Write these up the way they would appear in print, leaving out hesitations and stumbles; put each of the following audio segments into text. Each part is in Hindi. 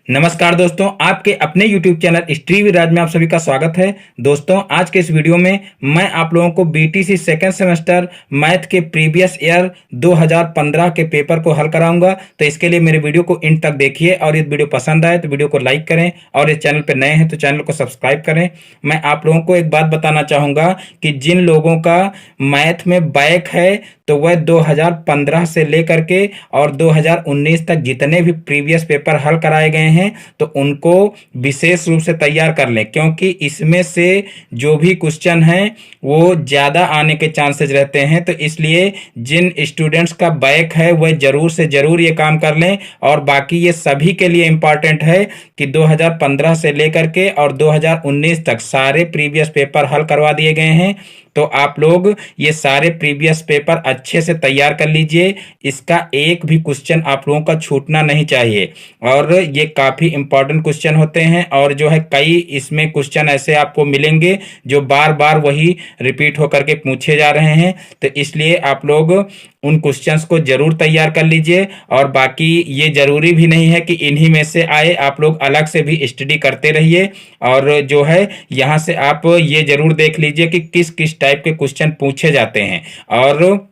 नमस्कार दोस्तों, आपके अपने YouTube चैनल हिस्ट्री विद राज में आप सभी का स्वागत है। दोस्तों, आज के इस वीडियो में मैं आप लोगों को बीटीसी सेकेंड सेमेस्टर मैथ के प्रीवियस ईयर 2015 के पेपर को हल कराऊंगा। तो इसके लिए मेरे वीडियो को एंड तक देखिए और ये वीडियो पसंद आए तो वीडियो को लाइक करें और इस चैनल पर नए हैं तो चैनल को सब्सक्राइब करें। मैं आप लोगों को एक बात बताना चाहूँगा कि जिन लोगों का मैथ में बैक है तो वह 2015 से लेकर के और 2019 तक जितने भी प्रीवियस पेपर हल कराए गए हैं तो उनको विशेष रूप से तैयार कर लें, क्योंकि इसमें से जो भी क्वेश्चन हैं वो ज़्यादा आने के चांसेस रहते हैं। तो इसलिए जिन स्टूडेंट्स का बैक है वह ज़रूर से ज़रूर ये काम कर लें। और बाकी ये सभी के लिए इम्पॉर्टेंट है कि 2015 से लेकर के और 2019 तक सारे प्रीवियस पेपर हल करवा दिए गए हैं। तो आप लोग ये सारे प्रीवियस पेपर अच्छे से तैयार कर लीजिए। इसका एक भी क्वेश्चन आप लोगों का छूटना नहीं चाहिए और ये काफ़ी इंपॉर्टेंट क्वेश्चन होते हैं। और जो है कई इसमें क्वेश्चन ऐसे आपको मिलेंगे जो बार बार वही रिपीट होकर के पूछे जा रहे हैं। तो इसलिए आप लोग उन क्वेश्चंस को जरूर तैयार कर लीजिए। और बाकी ये जरूरी भी नहीं है कि इन्हीं में से आए, आप लोग अलग से भी स्टडी करते रहिए। और जो है यहाँ से आप ये जरूर देख लीजिए कि किस किस टाइप के क्वेश्चन पूछे जाते हैं। और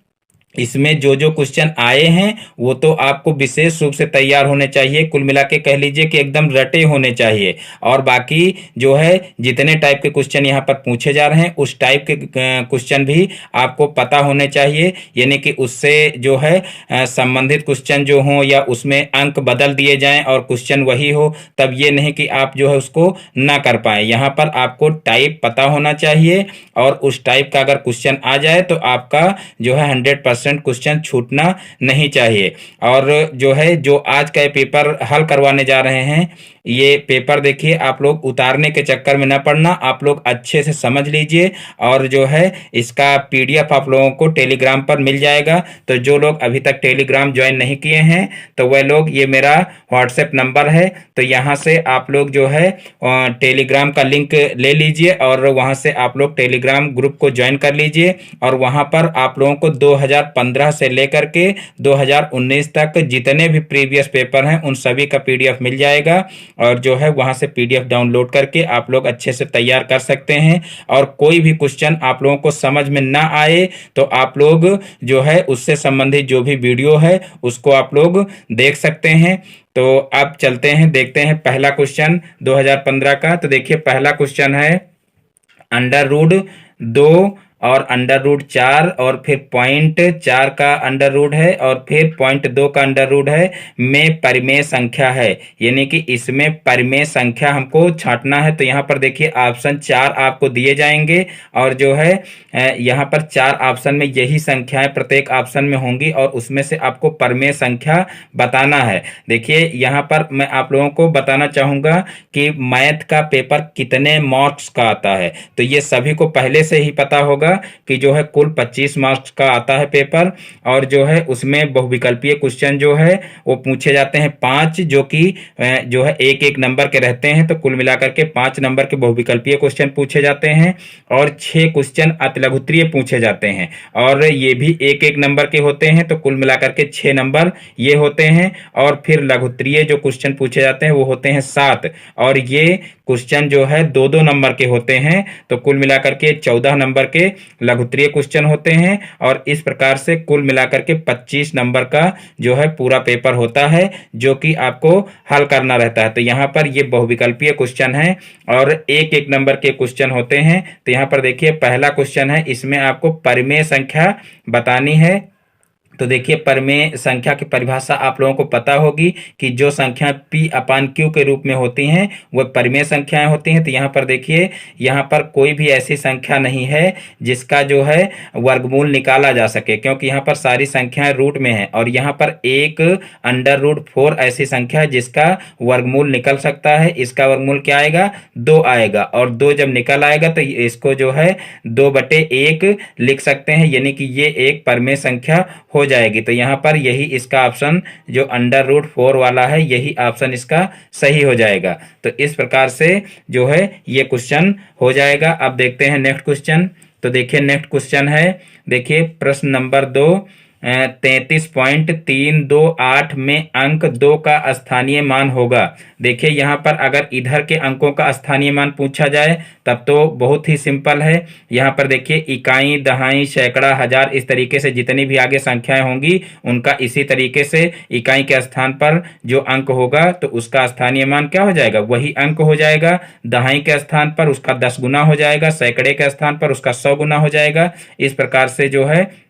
इसमें जो जो क्वेश्चन आए हैं वो तो आपको विशेष रूप से तैयार होने चाहिए। कुल मिला के कह लीजिए कि एकदम रटे होने चाहिए। और बाकी जो है जितने टाइप के क्वेश्चन यहाँ पर पूछे जा रहे हैं उस टाइप के क्वेश्चन भी आपको पता होने चाहिए, यानी कि उससे जो है संबंधित क्वेश्चन जो हों या उसमें अंक बदल दिए जाएं और क्वेश्चन वही हो, तब ये नहीं कि आप जो है उसको ना कर पाए। यहाँ पर आपको टाइप पता होना चाहिए और उस टाइप का अगर क्वेश्चन आ जाए तो आपका जो है 100% क्वेश्चन छूटना नहीं चाहिए। और जो है जो आज का पेपर हल करवाने जा रहे हैं ये पेपर देखिए, आप लोग उतारने के चक्कर में न पड़ना, आप लोग अच्छे से समझ लीजिए। और जो है इसका पीडीएफ आप लोगों को टेलीग्राम पर मिल जाएगा। तो जो लोग अभी तक टेलीग्राम ज्वाइन नहीं किए हैं तो वह लोग, ये मेरा व्हाट्सएप नंबर है, तो यहाँ से आप लोग जो है टेलीग्राम का लिंक ले लीजिए और वहाँ से आप लोग टेलीग्राम ग्रुप को ज्वाइन कर लीजिए। और वहाँ पर आप लोगों को 2015 से लेकर के 2019 तक जितने भी प्रीवियस पेपर हैं उन सभी का पीडीएफ मिल जाएगा। और जो है वहां से पीडीएफ डाउनलोड करके आप लोग अच्छे से तैयार कर सकते हैं। और कोई भी क्वेश्चन आप लोगों को समझ में ना आए तो आप लोग जो है उससे संबंधित जो भी वीडियो है उसको आप लोग देख सकते हैं। तो अब चलते हैं, देखते हैं पहला क्वेश्चन 2015 का। तो देखिए पहला क्वेश्चन है √2 और √4 और फिर .4 का अंडर रूट है और फिर .2 का अंडर रूट है में परिमेय संख्या है, यानी कि इसमें परिमेय संख्या हमको छांटना है। तो यहाँ पर देखिए ऑप्शन 4 आपको दिए जाएंगे और जो है यहाँ पर 4 ऑप्शन में यही संख्याएं प्रत्येक ऑप्शन में होंगी और उसमें से आपको परिमेय संख्या बताना है। देखिए यहाँ पर मैं आप लोगों को बताना चाहूँगा कि मैथ का पेपर कितने मार्क्स का आता है। तो ये सभी को पहले से ही पता होगा कि जो है कुल 25 मार्क्स का आता है पेपर। और जो है उसमें बहुविकल्पीय क्वेश्चन जो है वो पूछे जाते हैं 5, जो कि जो है एक एक नंबर के रहते हैं। तो कुल मिलाकर के 5 नंबर के बहुविकल्पीय क्वेश्चन पूछे जाते हैं और 6 क्वेश्चन अतिलघुत्तरीय पूछे जाते हैं और ये भी एक एक नंबर के होते हैं। तो कुल मिलाकर के 6 नंबर ये होते हैं। और फिर लघुत्तरीय जो क्वेश्चन पूछे जाते हैं वो होते हैं 7 और ये क्वेश्चन जो है 2-2 नंबर के होते हैं। तो कुल मिलाकर के 14 नंबर के लघुत्तरीय क्वेश्चन होते हैं और इस प्रकार से कुल मिलाकर के 25 नंबर का जो है पूरा पेपर होता है जो कि आपको हल करना रहता है। तो यहाँ पर ये बहुविकल्पीय क्वेश्चन है और एक एक नंबर के क्वेश्चन होते हैं। तो यहाँ पर देखिए पहला क्वेश्चन है, इसमें आपको परिमेय संख्या बतानी है। तो देखिए परिमेय संख्या की परिभाषा आप लोगों को पता होगी कि जो संख्या P/Q के रूप में होती हैं वह परिमेय संख्याएं होती हैं। तो यहाँ पर देखिए यहाँ पर कोई भी ऐसी संख्या नहीं है जिसका जो है वर्गमूल निकाला जा सके, क्योंकि यहाँ पर सारी संख्याएं रूट में है। और यहाँ पर एक √4 ऐसी संख्या है जिसका वर्गमूल निकल सकता है। इसका वर्गमूल क्या आएगा? 2 आएगा और 2 जब निकल आएगा तो इसको जो है 2/1 लिख सकते हैं, यानी कि ये एक परिमेय संख्या हो जाएगी। तो यहाँ पर यही इसका ऑप्शन जो √4 वाला है यही ऑप्शन इसका सही हो जाएगा। तो इस प्रकार से जो है ये क्वेश्चन हो जाएगा। अब देखते हैं नेक्स्ट क्वेश्चन। तो देखिए नेक्स्ट क्वेश्चन है, देखिए प्रश्न नंबर 2 33.328 में अंक 2 का स्थानीय मान होगा। देखिए यहाँ पर अगर इधर के अंकों का स्थानीय मान पूछा जाए तब तो बहुत ही सिंपल है। यहाँ पर देखिए इकाई, दहाई, सैकड़ा, हजार, इस तरीके से जितनी भी आगे संख्याएं होंगी उनका इसी तरीके से इकाई के स्थान पर जो अंक होगा तो उसका स्थानीय मान क्या हो जाएगा, वही अंक हो जाएगा। दहाई के स्थान पर उसका 10 गुना हो जाएगा, सैकड़े के स्थान पर उसका 100 गुना हो जाएगा। इस प्रकार से जो है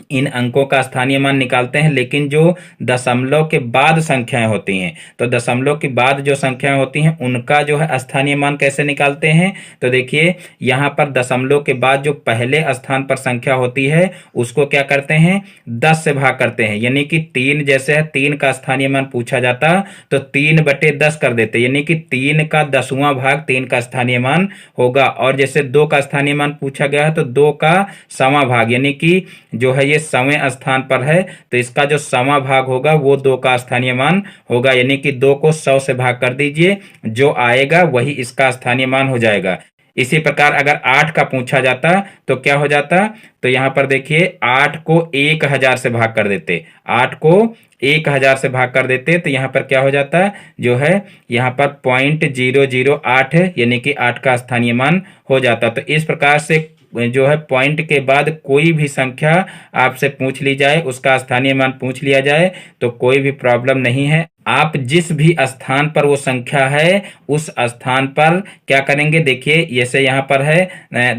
इन अंकों का स्थानीय मान निकालते हैं। लेकिन जो दशमलव के बाद संख्याएं होती हैं, तो दशमलव के बाद जो संख्याएं होती हैं उनका जो है स्थानीय मान कैसे निकालते हैं, तो देखिए यहां पर दशमलव के बाद जो पहले स्थान पर संख्या होती है उसको क्या करते हैं, 10 से भाग करते हैं। यानी कि 3 जैसे है, 3 का स्थानीय मान पूछा जाता तो 3/10 कर देते, यानी कि 3 का 10वां भाग 3 का स्थानीय मान होगा। और जैसे 2 का स्थानीय मान पूछा गया है तो 2 का 1वां भाग, यानी कि जो है ये 100वें स्थान पर है तो इसका जो 100वां भाग होगा वो 2 का स्थानीय मान होगा। यानी कि 2 को 100 से भाग कर दीजिए, जो आएगा वही इसका स्थानीय मान हो जाएगा। इसी प्रकार अगर 8 का पूछा जाता तो क्या हो जाता, तो यहां पर देखिए 8 को 1000 से भाग कर देते, 8 को 1000 से भाग कर देते तो यहां पर क्या हो जाता, जो है यहां पर 0.008 है, यानी कि 8 का स्थानीय मान हो जाता। तो इस प्रकार से जो है पॉइंट के बाद कोई भी संख्या आपसे पूछ ली जाए, उसका स्थानीय मान पूछ लिया जाए तो कोई भी प्रॉब्लम नहीं है। आप जिस भी स्थान पर वो संख्या है उस स्थान पर क्या करेंगे, देखिए जैसे यहाँ पर है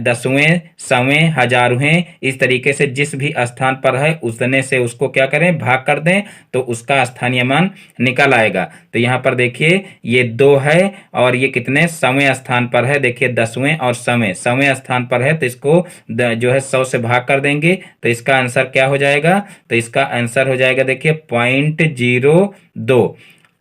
10वें, 100वें, हजारवें, इस तरीके से जिस भी स्थान पर है उतने से उसको क्या करें, भाग कर दें तो उसका स्थानीय मान निकल आएगा। तो यहाँ पर देखिए ये 2 है और ये कितने 100वें स्थान पर है, देखिए 10वें और 100वें स्थान पर है तो इसको जो है 100 से भाग कर देंगे तो इसका आंसर क्या हो जाएगा, तो इसका आंसर हो जाएगा देखिए 0.02।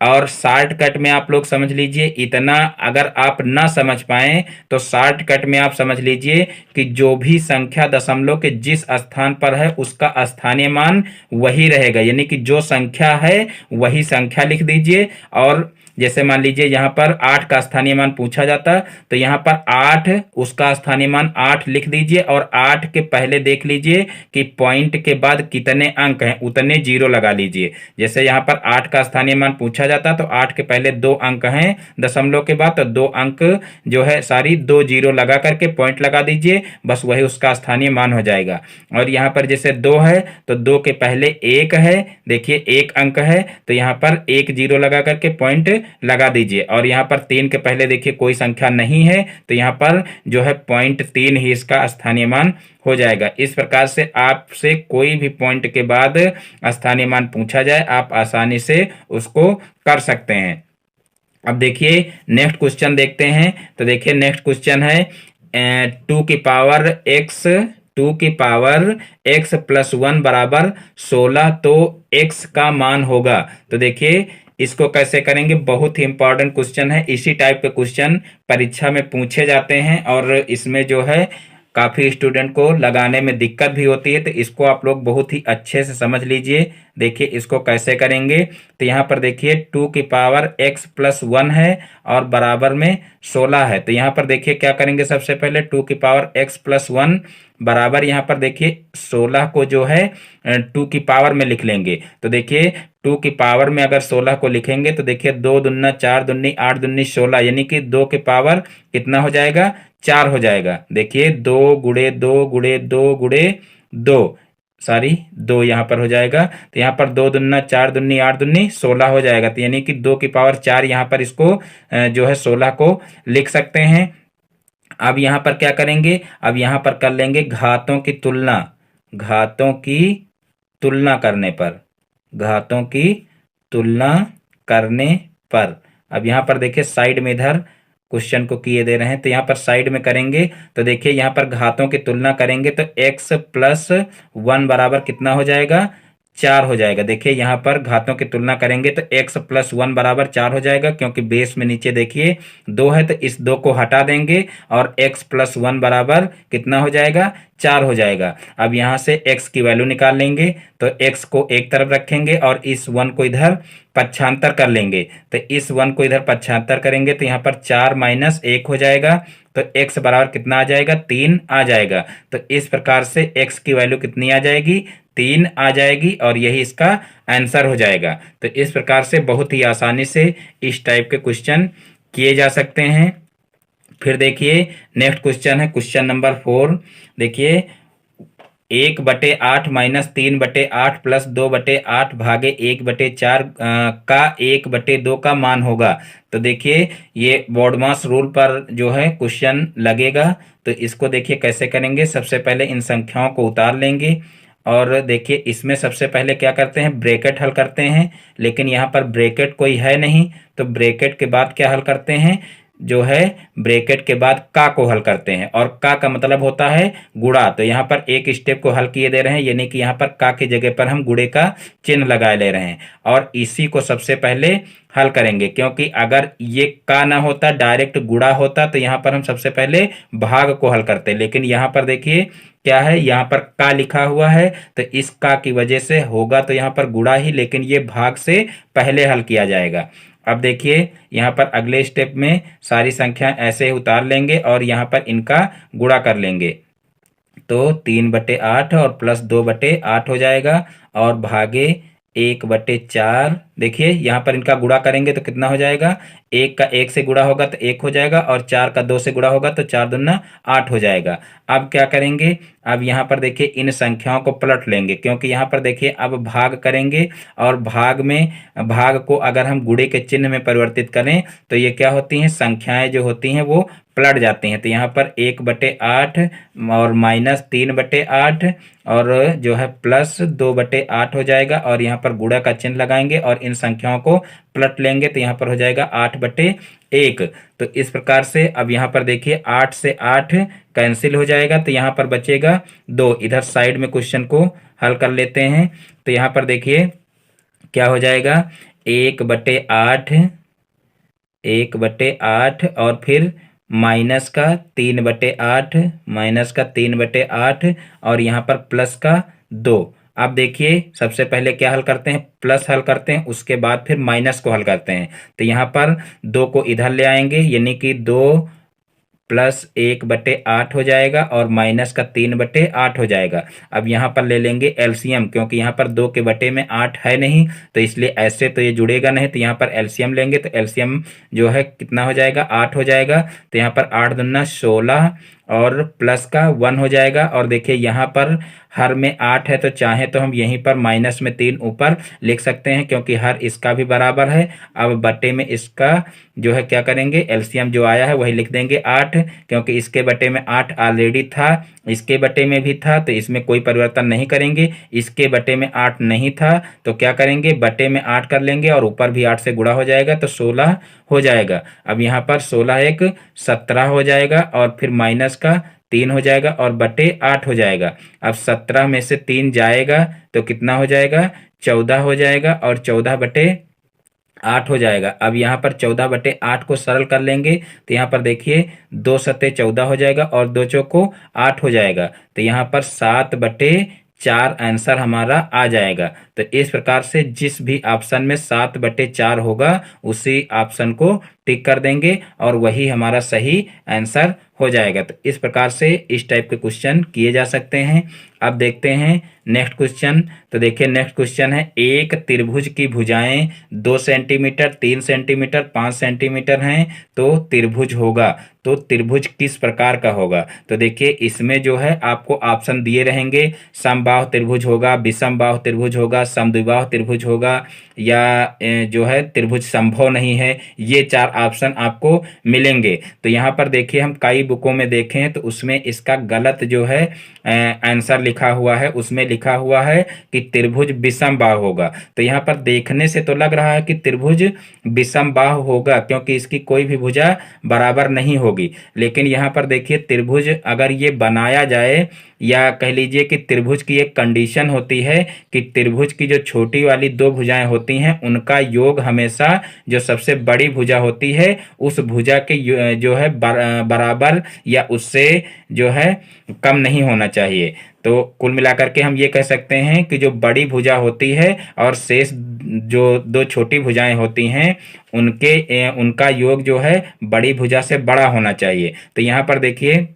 और शॉर्टकट में आप लोग समझ लीजिए, इतना अगर आप ना समझ पाए तो शॉर्टकट में आप समझ लीजिए कि जो भी संख्या दशमलव के जिस स्थान पर है उसका स्थानीय मान वही रहेगा, यानी कि जो संख्या है वही संख्या लिख दीजिए। और जैसे मान लीजिए यहाँ पर 8 का स्थानीय मान पूछा जाता तो यहाँ पर 8 उसका स्थानीय मान 8 लिख दीजिए और 8 के पहले देख लीजिए कि पॉइंट के बाद कितने अंक हैं, उतने 0 लगा लीजिए। जैसे यहाँ पर 8 का स्थानीय मान पूछा जाता तो 8 के पहले 2 अंक हैं दशमलव के बाद, तो 2 अंक जो है सारी 2 0 लगा करके पॉइंट लगा दीजिए, बस वही उसका स्थानीय मान हो जाएगा। और यहाँ पर जैसे 2 है तो 2 के पहले 1 है, देखिए 1 अंक है तो यहाँ पर 1 0 लगा करके पॉइंट लगा दीजिए। और यहाँ पर 3 के पहले देखिए कोई संख्या नहीं है तो यहाँ पर जो है 0.3 ही इसका स्थानीय मान हो जाएगा। इस प्रकार से आपसे कोई भी पॉइंट के बाद स्थानीय मान पूछा जाए आप आसानी से उसको कर सकते हैं। अब देखिए नेक्स्ट क्वेश्चन देखते हैं। तो देखिए नेक्स्ट क्वेश्चन है 2 की पावर x, 2 की पावर x + 1 बराबर 16, तो x का मान होगा। तो देखिए इसको कैसे करेंगे, बहुत ही इंपॉर्टेंट क्वेश्चन है। इसी टाइप के क्वेश्चन परीक्षा में पूछे जाते हैं और इसमें जो है काफ़ी स्टूडेंट को लगाने में दिक्कत भी होती है, तो इसको आप लोग बहुत ही अच्छे से समझ लीजिए। देखिए इसको कैसे करेंगे, तो यहाँ पर देखिए 2 की पावर x + 1 है और बराबर में 16 है। तो यहाँ पर देखिए क्या करेंगे, सबसे पहले 2 की पावर x + 1 बराबर यहाँ पर देखिए 16 को जो है 2 की पावर में लिख लेंगे। तो देखिए 2 की पावर में अगर 16 को लिखेंगे तो देखिए 2 दूना 4 दूनी 8 दूनी 16, यानी कि 2 की पावर कितना हो जाएगा, 4 हो जाएगा। देखिए 2 गुणे 2 गुणे 2 गुणे 2, सॉरी 2 यहाँ पर हो जाएगा। तो यहाँ पर 2 दूना 4 दूनी 8 दूनी 16 हो जाएगा। तो यानी कि 2 की पावर 4 यहाँ पर इसको जो है 16 को लिख सकते हैं। अब यहाँ पर क्या करेंगे, अब यहाँ पर कर लेंगे घातों की तुलना, घातों की तुलना करने पर, घातों की तुलना करने पर। अब यहाँ पर देखिए साइड में इधर क्वेश्चन को किए दे रहे हैं तो यहाँ पर साइड में करेंगे तो देखिए यहाँ पर घातों की तुलना करेंगे तो x + 1 बराबर कितना हो जाएगा, 4 हो जाएगा। देखिए यहाँ पर घातों की तुलना करेंगे तो x + 1 बराबर 4 हो जाएगा, क्योंकि बेस में नीचे देखिए 2 है तो इस 2 को हटा देंगे और x + 1 बराबर कितना हो जाएगा, 4 हो जाएगा। अब यहाँ से x की वैल्यू निकाल लेंगे तो x को एक तरफ रखेंगे और इस 1 को इधर पक्षांतर कर लेंगे। तो इस 1 को इधर पक्षांतर करेंगे तो यहाँ पर 4 - 1 हो जाएगा, तो x बराबर कितना आ जाएगा, 3 आ जाएगा। तो इस प्रकार से x की वैल्यू कितनी आ जाएगी, 3 आ जाएगी और यही इसका आंसर हो जाएगा। तो इस प्रकार से बहुत ही आसानी से इस टाइप के क्वेश्चन किए जा सकते हैं। फिर देखिए नेक्स्ट क्वेश्चन है क्वेश्चन नंबर 4। देखिए 1/8 माइनस 3/8 प्लस 2/8 भागे 1/4 का 1/2 का मान होगा। तो देखिए ये बॉडमास रूल पर जो है क्वेश्चन लगेगा। तो इसको देखिए कैसे करेंगे। सबसे पहले इन संख्याओं को उतार लेंगे और देखिए इसमें सबसे पहले क्या करते हैं, ब्रैकेट हल करते हैं। लेकिन यहाँ पर ब्रैकेट कोई है नहीं, तो ब्रैकेट के बाद क्या हल करते हैं, जो है ब्रैकेट के बाद का को हल करते हैं। और का मतलब होता है गुणा। तो यहाँ पर एक स्टेप को हल किए दे रहे हैं, यानी कि यहाँ पर का की जगह पर हम गुणे का चिन्ह लगा ले रहे हैं और इसी को सबसे पहले हल करेंगे। क्योंकि अगर ये का ना होता, डायरेक्ट गुणा होता, तो यहाँ पर हम सबसे पहले भाग को हल करते। लेकिन यहाँ पर देखिए क्या है, यहाँ पर का लिखा हुआ है, तो इस का की वजह से होगा तो यहाँ पर गुणा ही, लेकिन ये भाग से पहले हल किया जाएगा। अब देखिए यहाँ पर अगले स्टेप में सारी संख्या ऐसे ही उतार लेंगे और यहाँ पर इनका गुणा कर लेंगे। तो 3/8 और प्लस 2/8 हो जाएगा और भागे 1/4। देखिए यहाँ पर इनका गुणा करेंगे तो कितना हो जाएगा, 1 का 1 से गुणा होगा तो 1 हो जाएगा और 4 का 2 से गुणा होगा तो 4 दूना 8 हो जाएगा। अब क्या करेंगे, अब यहाँ पर देखिए इन संख्याओं को पलट लेंगे, क्योंकि यहाँ पर देखिए अब भाग करेंगे और भाग को अगर हम गुणे के चिन्ह में परिवर्तित करें तो ये क्या होती हैं, संख्याएं जो होती हैं वो पलट जाती हैं। तो यहाँ पर 1/8 और माइनस 3/8 और जो है प्लस 2/8 हो जाएगा और यहाँ पर गुणा का चिन्ह लगाएंगे और इन संख्याओं को पलट लेंगे तो यहाँ पर हो जाएगा 8/1। तो इस प्रकार से अब यहाँ पर देखिए 8 से 8 कैंसिल हो जाएगा तो यहाँ पर बचेगा 2। इधर साइड में क्वेश्चन को हल कर लेते हैं। तो यहाँ पर देखिए क्या हो जाएगा, 1/8 1/8 और फिर माइनस का 3/8 माइनस का 3/8 और यहाँ पर प्लस का 2। अब देखिए सबसे पहले क्या हल करते हैं, प्लस हल करते हैं, उसके बाद फिर माइनस को हल करते हैं। तो यहाँ पर 2 को इधर ले आएंगे, यानी कि 2 प्लस 1/8 हो जाएगा और माइनस का 3/8 हो जाएगा। अब यहाँ पर ले लेंगे एलसीएम, क्योंकि यहाँ पर 2 के बटे में 8 है नहीं, तो इसलिए ऐसे तो ये जुड़ेगा नहीं, तो यहाँ पर एलसीएम लेंगे तो एलसीएम जो है कितना हो जाएगा, 8 हो जाएगा। तो यहाँ पर 8 दूना 16 और प्लस का 1 हो जाएगा। और देखिए यहाँ पर हर में 8 है, तो चाहे तो हम यहीं पर माइनस में 3 ऊपर लिख सकते हैं, क्योंकि हर इसका भी बराबर है। अब बटे में इसका जो है क्या करेंगे, एलसीएम जो आया है वही लिख देंगे 8, क्योंकि इसके बटे में 8 ऑलरेडी था, इसके बटे में भी था, तो इसमें कोई परिवर्तन नहीं करेंगे। इसके बटे में 8 नहीं था तो क्या करेंगे, बटे में 8 कर लेंगे और ऊपर भी 8 से गुणा हो जाएगा तो 16 हो जाएगा। अब यहाँ पर 16 एक 17 हो जाएगा और फिर माइनस का 3 हो जाएगा और बटे 8 हो जाएगा। अब 17 में से 3 जाएगा तो कितना हो जाएगा, 14 हो जाएगा और 14/8 हो जाएगा। अब यहाँ पर 14/8 को सरल कर लेंगे तो यहाँ पर देखिए 2 सत्ते 14 हो जाएगा और 2 चौको 8 हो जाएगा। तो यहाँ पर 7/4 आंसर हमारा आ जाएगा। तो इस प्रकार से जिस भी ऑप्शन में 7/4 होगा उसी ऑप्शन को टिक कर देंगे और वही हमारा सही आंसर हो जाएगा। तो इस प्रकार से इस टाइप के क्वेश्चन किए जा सकते हैं। अब देखते हैं नेक्स्ट क्वेश्चन। तो देखिए नेक्स्ट क्वेश्चन है, एक त्रिभुज की भुजाएं 2 सेंटीमीटर 3 सेंटीमीटर 5 सेंटीमीटर हैं तो त्रिभुज होगा। तो त्रिभुज किस प्रकार का होगा। तो देखिए इसमें जो है आपको ऑप्शन दिए रहेंगे, समबाहु त्रिभुज होगा, विषमबाहु त्रिभुज होगा, समद्विबाहु त्रिभुज होगा या जो है त्रिभुज संभव नहीं है। ये 4 ऑप्शन आपको मिलेंगे। तो यहाँ पर देखिए हम कई बुकों में देखे हैं तो उसमें इसका गलत जो है आंसर लिखा हुआ है, उसमें लिखा हुआ है कि त्रिभुज विषमबाहु होगा। तो यहाँ पर देखने से तो लग रहा है कि त्रिभुज विषमबाहु होगा, क्योंकि इसकी कोई भी भुजा बराबर नहीं होगी। लेकिन यहाँ पर देखिए त्रिभुज अगर ये बनाया जाए, या कह लीजिए कि त्रिभुज की एक कंडीशन होती है कि त्रिभुज की जो छोटी वाली 2 भुजाएं होती हैं उनका योग हमेशा जो सबसे बड़ी भुजा होती है उस भुजा के जो है बराबर या उससे जो है कम नहीं होना चाहिए। तो कुल मिलाकर के हम ये कह सकते हैं कि जो बड़ी भुजा होती है और शेष जो 2 छोटी भुजाएं होती हैं उनका योग जो है बड़ी भुजा से बड़ा होना चाहिए। तो यहाँ पर देखिए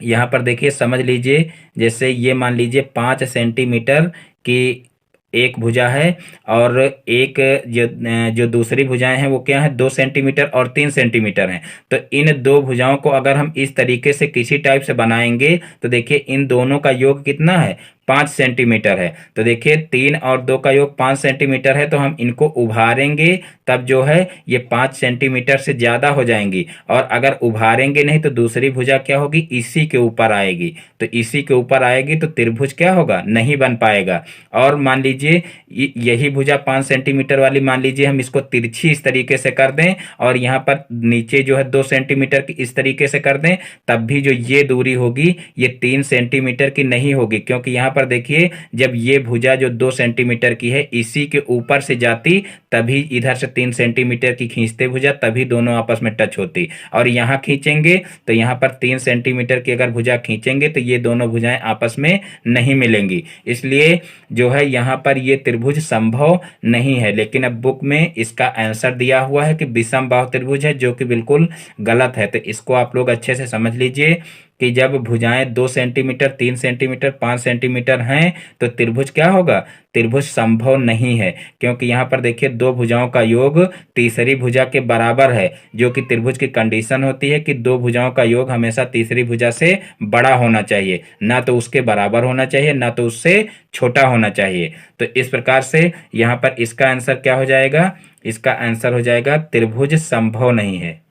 यहाँ पर देखिए समझ लीजिए, जैसे ये मान लीजिए 5 सेंटीमीटर की एक भुजा है, और एक जो जो दूसरी भुजाएं हैं वो क्या है, 2 सेंटीमीटर और 3 सेंटीमीटर हैं। तो इन दो भुजाओं को अगर हम इस तरीके से किसी टाइप से बनाएंगे तो देखिए इन दोनों का योग कितना है, 5 सेंटीमीटर है। तो देखिए 3 और 2 का योग 5 सेंटीमीटर है, तो हम इनको उभारेंगे तब जो है ये 5 सेंटीमीटर से ज्यादा हो जाएंगी। और अगर उभारेंगे नहीं तो दूसरी भुजा क्या होगी, इसी के ऊपर आएगी। तो इसी के ऊपर आएगी तो त्रिभुज क्या होगा, नहीं बन पाएगा। और मान लीजिए यही भुजा 5 सेंटीमीटर वाली, मान लीजिए हम इसको तिरछी इस तरीके से कर दें, और यहाँ पर नीचे जो है 2 सेंटीमीटर की इस तरीके से कर दें, तब भी जो ये दूरी होगी ये 3 सेंटीमीटर की नहीं होगी। क्योंकि यहाँ पर देखिए जब ये भुजा जो 2 सेंटीमीटर की है इसी के ऊपर से जाती, तभी इधर से 3 सेंटीमीटर की खींचते भुजा, तभी दोनों आपस में टच होती। और यहाँ खींचेंगे तो यहाँ पर 3 सेंटीमीटर की अगर भुजा खींचेंगे तो ये दोनों भुजाएं आपस में नहीं मिलेंगी। इसलिए जो है यहाँ पर ये त्रिभुज संभव नहीं है। लेकिन अब बुक में इसका आंसर दिया हुआ है कि विषम बाहु त्रिभुज है, जो कि बिल्कुल गलत है। तो इसको आप लोग अच्छे से समझ लीजिए कि जब भुजाएं 2 सेंटीमीटर, 3 सेंटीमीटर, 5 सेंटीमीटर हैं तो त्रिभुज क्या होगा, त्रिभुज संभव नहीं है। क्योंकि यहाँ पर देखिए दो भुजाओं का योग तीसरी भुजा के बराबर है, जो कि त्रिभुज की कंडीशन होती है कि दो भुजाओं का योग हमेशा तीसरी भुजा से बड़ा होना चाहिए, ना तो उसके बराबर होना चाहिए, ना तो उससे छोटा होना चाहिए। तो इस प्रकार से यहाँ पर इसका आंसर क्या हो जाएगा, इसका आंसर हो जाएगा त्रिभुज संभव नहीं है।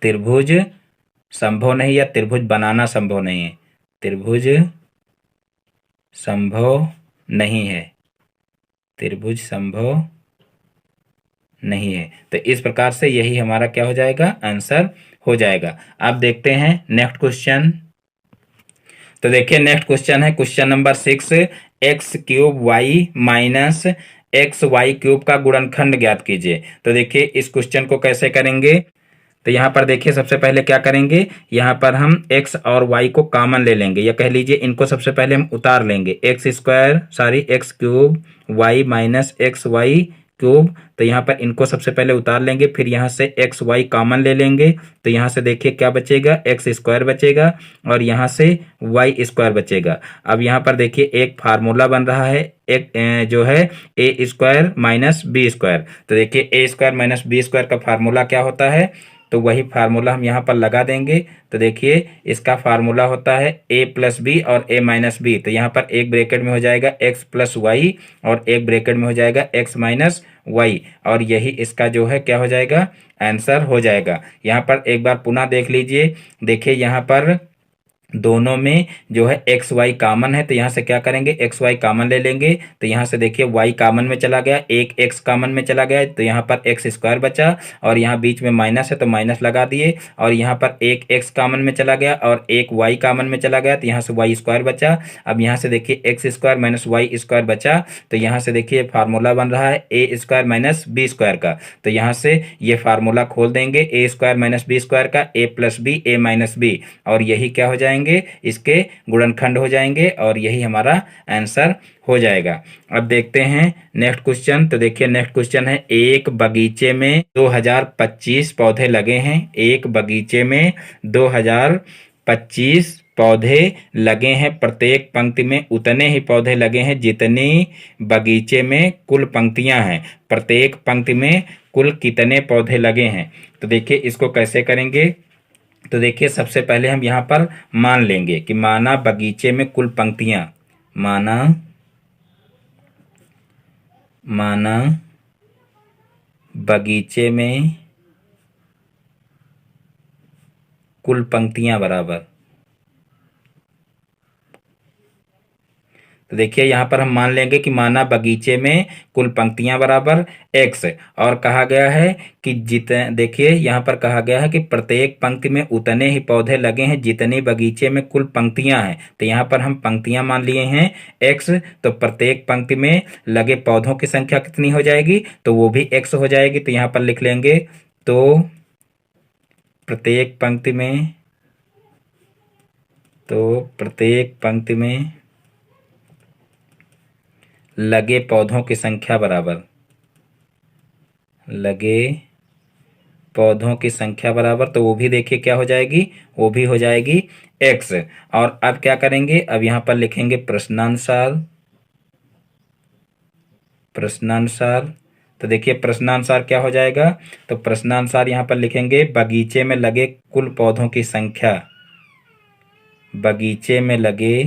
त्रिभुज संभव नहीं, या त्रिभुज बनाना संभव नहीं है। त्रिभुज संभव नहीं है, त्रिभुज संभव नहीं है। तो इस प्रकार से यही हमारा क्या हो जाएगा, आंसर हो जाएगा। अब देखते हैं नेक्स्ट क्वेश्चन। तो देखिए नेक्स्ट क्वेश्चन है question number 6, x cube y minus x y cube का गुणनखंड ज्ञात कीजिए। तो देखिए इस क्वेश्चन को कैसे करेंगे, तो यहाँ पर देखिए सबसे पहले क्या करेंगे, यहाँ पर हम x और y को कॉमन ले लेंगे, या कह लीजिए इनको सबसे पहले हम उतार लेंगे, x cube y minus x y cube. तो यहाँ पर इनको सबसे पहले उतार लेंगे, फिर यहाँ से एक्स वाई कॉमन ले लेंगे। तो यहाँ से देखिए क्या बचेगा, एक्स स्क्वायर बचेगा, और यहाँ से वाई स्क्वायर बचेगा। अब यहाँ पर देखिए एक फार्मूला बन रहा है, एक जो है a square minus b square. तो देखिए ए स्क्वायर माइनस बी स्क्वायर का फार्मूला क्या होता है, तो वही फार्मूला हम यहाँ पर लगा देंगे। तो देखिए इसका फार्मूला होता है ए प्लस बी और ए माइनस बी। तो यहाँ पर एक ब्रैकेट में हो जाएगा एक्स प्लस वाई, और एक ब्रैकेट में हो जाएगा एक्स माइनस वाई, और यही इसका जो है क्या हो जाएगा, आंसर हो जाएगा। यहाँ पर एक बार पुनः देख लीजिए, देखिए यहाँ पर दोनों में जो है एक्स वाई कॉमन है, तो यहाँ से क्या करेंगे, एक्स वाई कॉमन ले लेंगे। तो यहाँ से देखिए वाई कॉमन में चला गया, एक एक्स कॉमन में चला गया, तो यहाँ पर एक्स स्क्वायर बचा, और यहाँ बीच में माइनस है तो माइनस लगा दिए। और यहाँ पर एक एक्स कॉमन में चला गया और एक वाई कॉमन में चला गया, तो यहाँ से वाई स्क्वायर बचा। अब यहाँ से देखिए x square minus y square बचा, तो यहाँ से देखिए फार्मूला बन रहा है a square minus b square का। तो यहाँ से ये फार्मूला खोल देंगे, a square minus b square का, a plus b a minus b, और यही क्या हो जाएंगे, इसके गुणनखंड हो जाएंगे, और यही हमारा आंसर हो जाएगा। अब देखते हैं नेक्स्ट क्वेश्चन। तो देखिए नेक्स्ट क्वेश्चन है, एक बगीचे में 2025 पौधे लगे हैं। एक बगीचे में 2025 पौधे लगे हैं, प्रत्येक पंक्ति में उतने ही पौधे लगे हैं जितनी बगीचे में कुल पंक्तियां हैं। प्रत्येक पंक्ति में कुल कितने पौधे लगे हैं। तो देखिए इसको कैसे करेंगे, तो देखिए सबसे पहले हम यहाँ पर मान लेंगे कि माना बगीचे में कुल पंक्तियां, माना बगीचे में कुल पंक्तियां बराबर। तो देखिए यहाँ पर हम मान लेंगे कि माना बगीचे में कुल पंक्तियां बराबर एक्स, और कहा गया है कि देखिए यहाँ पर कहा गया है कि प्रत्येक पंक्ति में उतने ही पौधे लगे हैं जितनी बगीचे में कुल पंक्तियां हैं। तो यहाँ पर हम पंक्तियां मान लिए हैं एक्स, तो प्रत्येक पंक्ति में लगे पौधों की संख्या कितनी हो जाएगी, तो वो भी एक्स हो जाएगी। तो यहाँ पर लिख लेंगे, तो प्रत्येक पंक्ति में लगे पौधों की संख्या बराबर, लगे पौधों की संख्या बराबर, तो वो भी देखिए क्या हो जाएगी, वो भी हो जाएगी x। और अब क्या करेंगे, अब यहाँ पर लिखेंगे प्रश्नानुसार। प्रश्नानुसार, तो देखिए प्रश्नानुसार क्या हो जाएगा, तो प्रश्नानुसार यहाँ पर लिखेंगे बगीचे में लगे कुल पौधों की संख्या। बगीचे में लगे,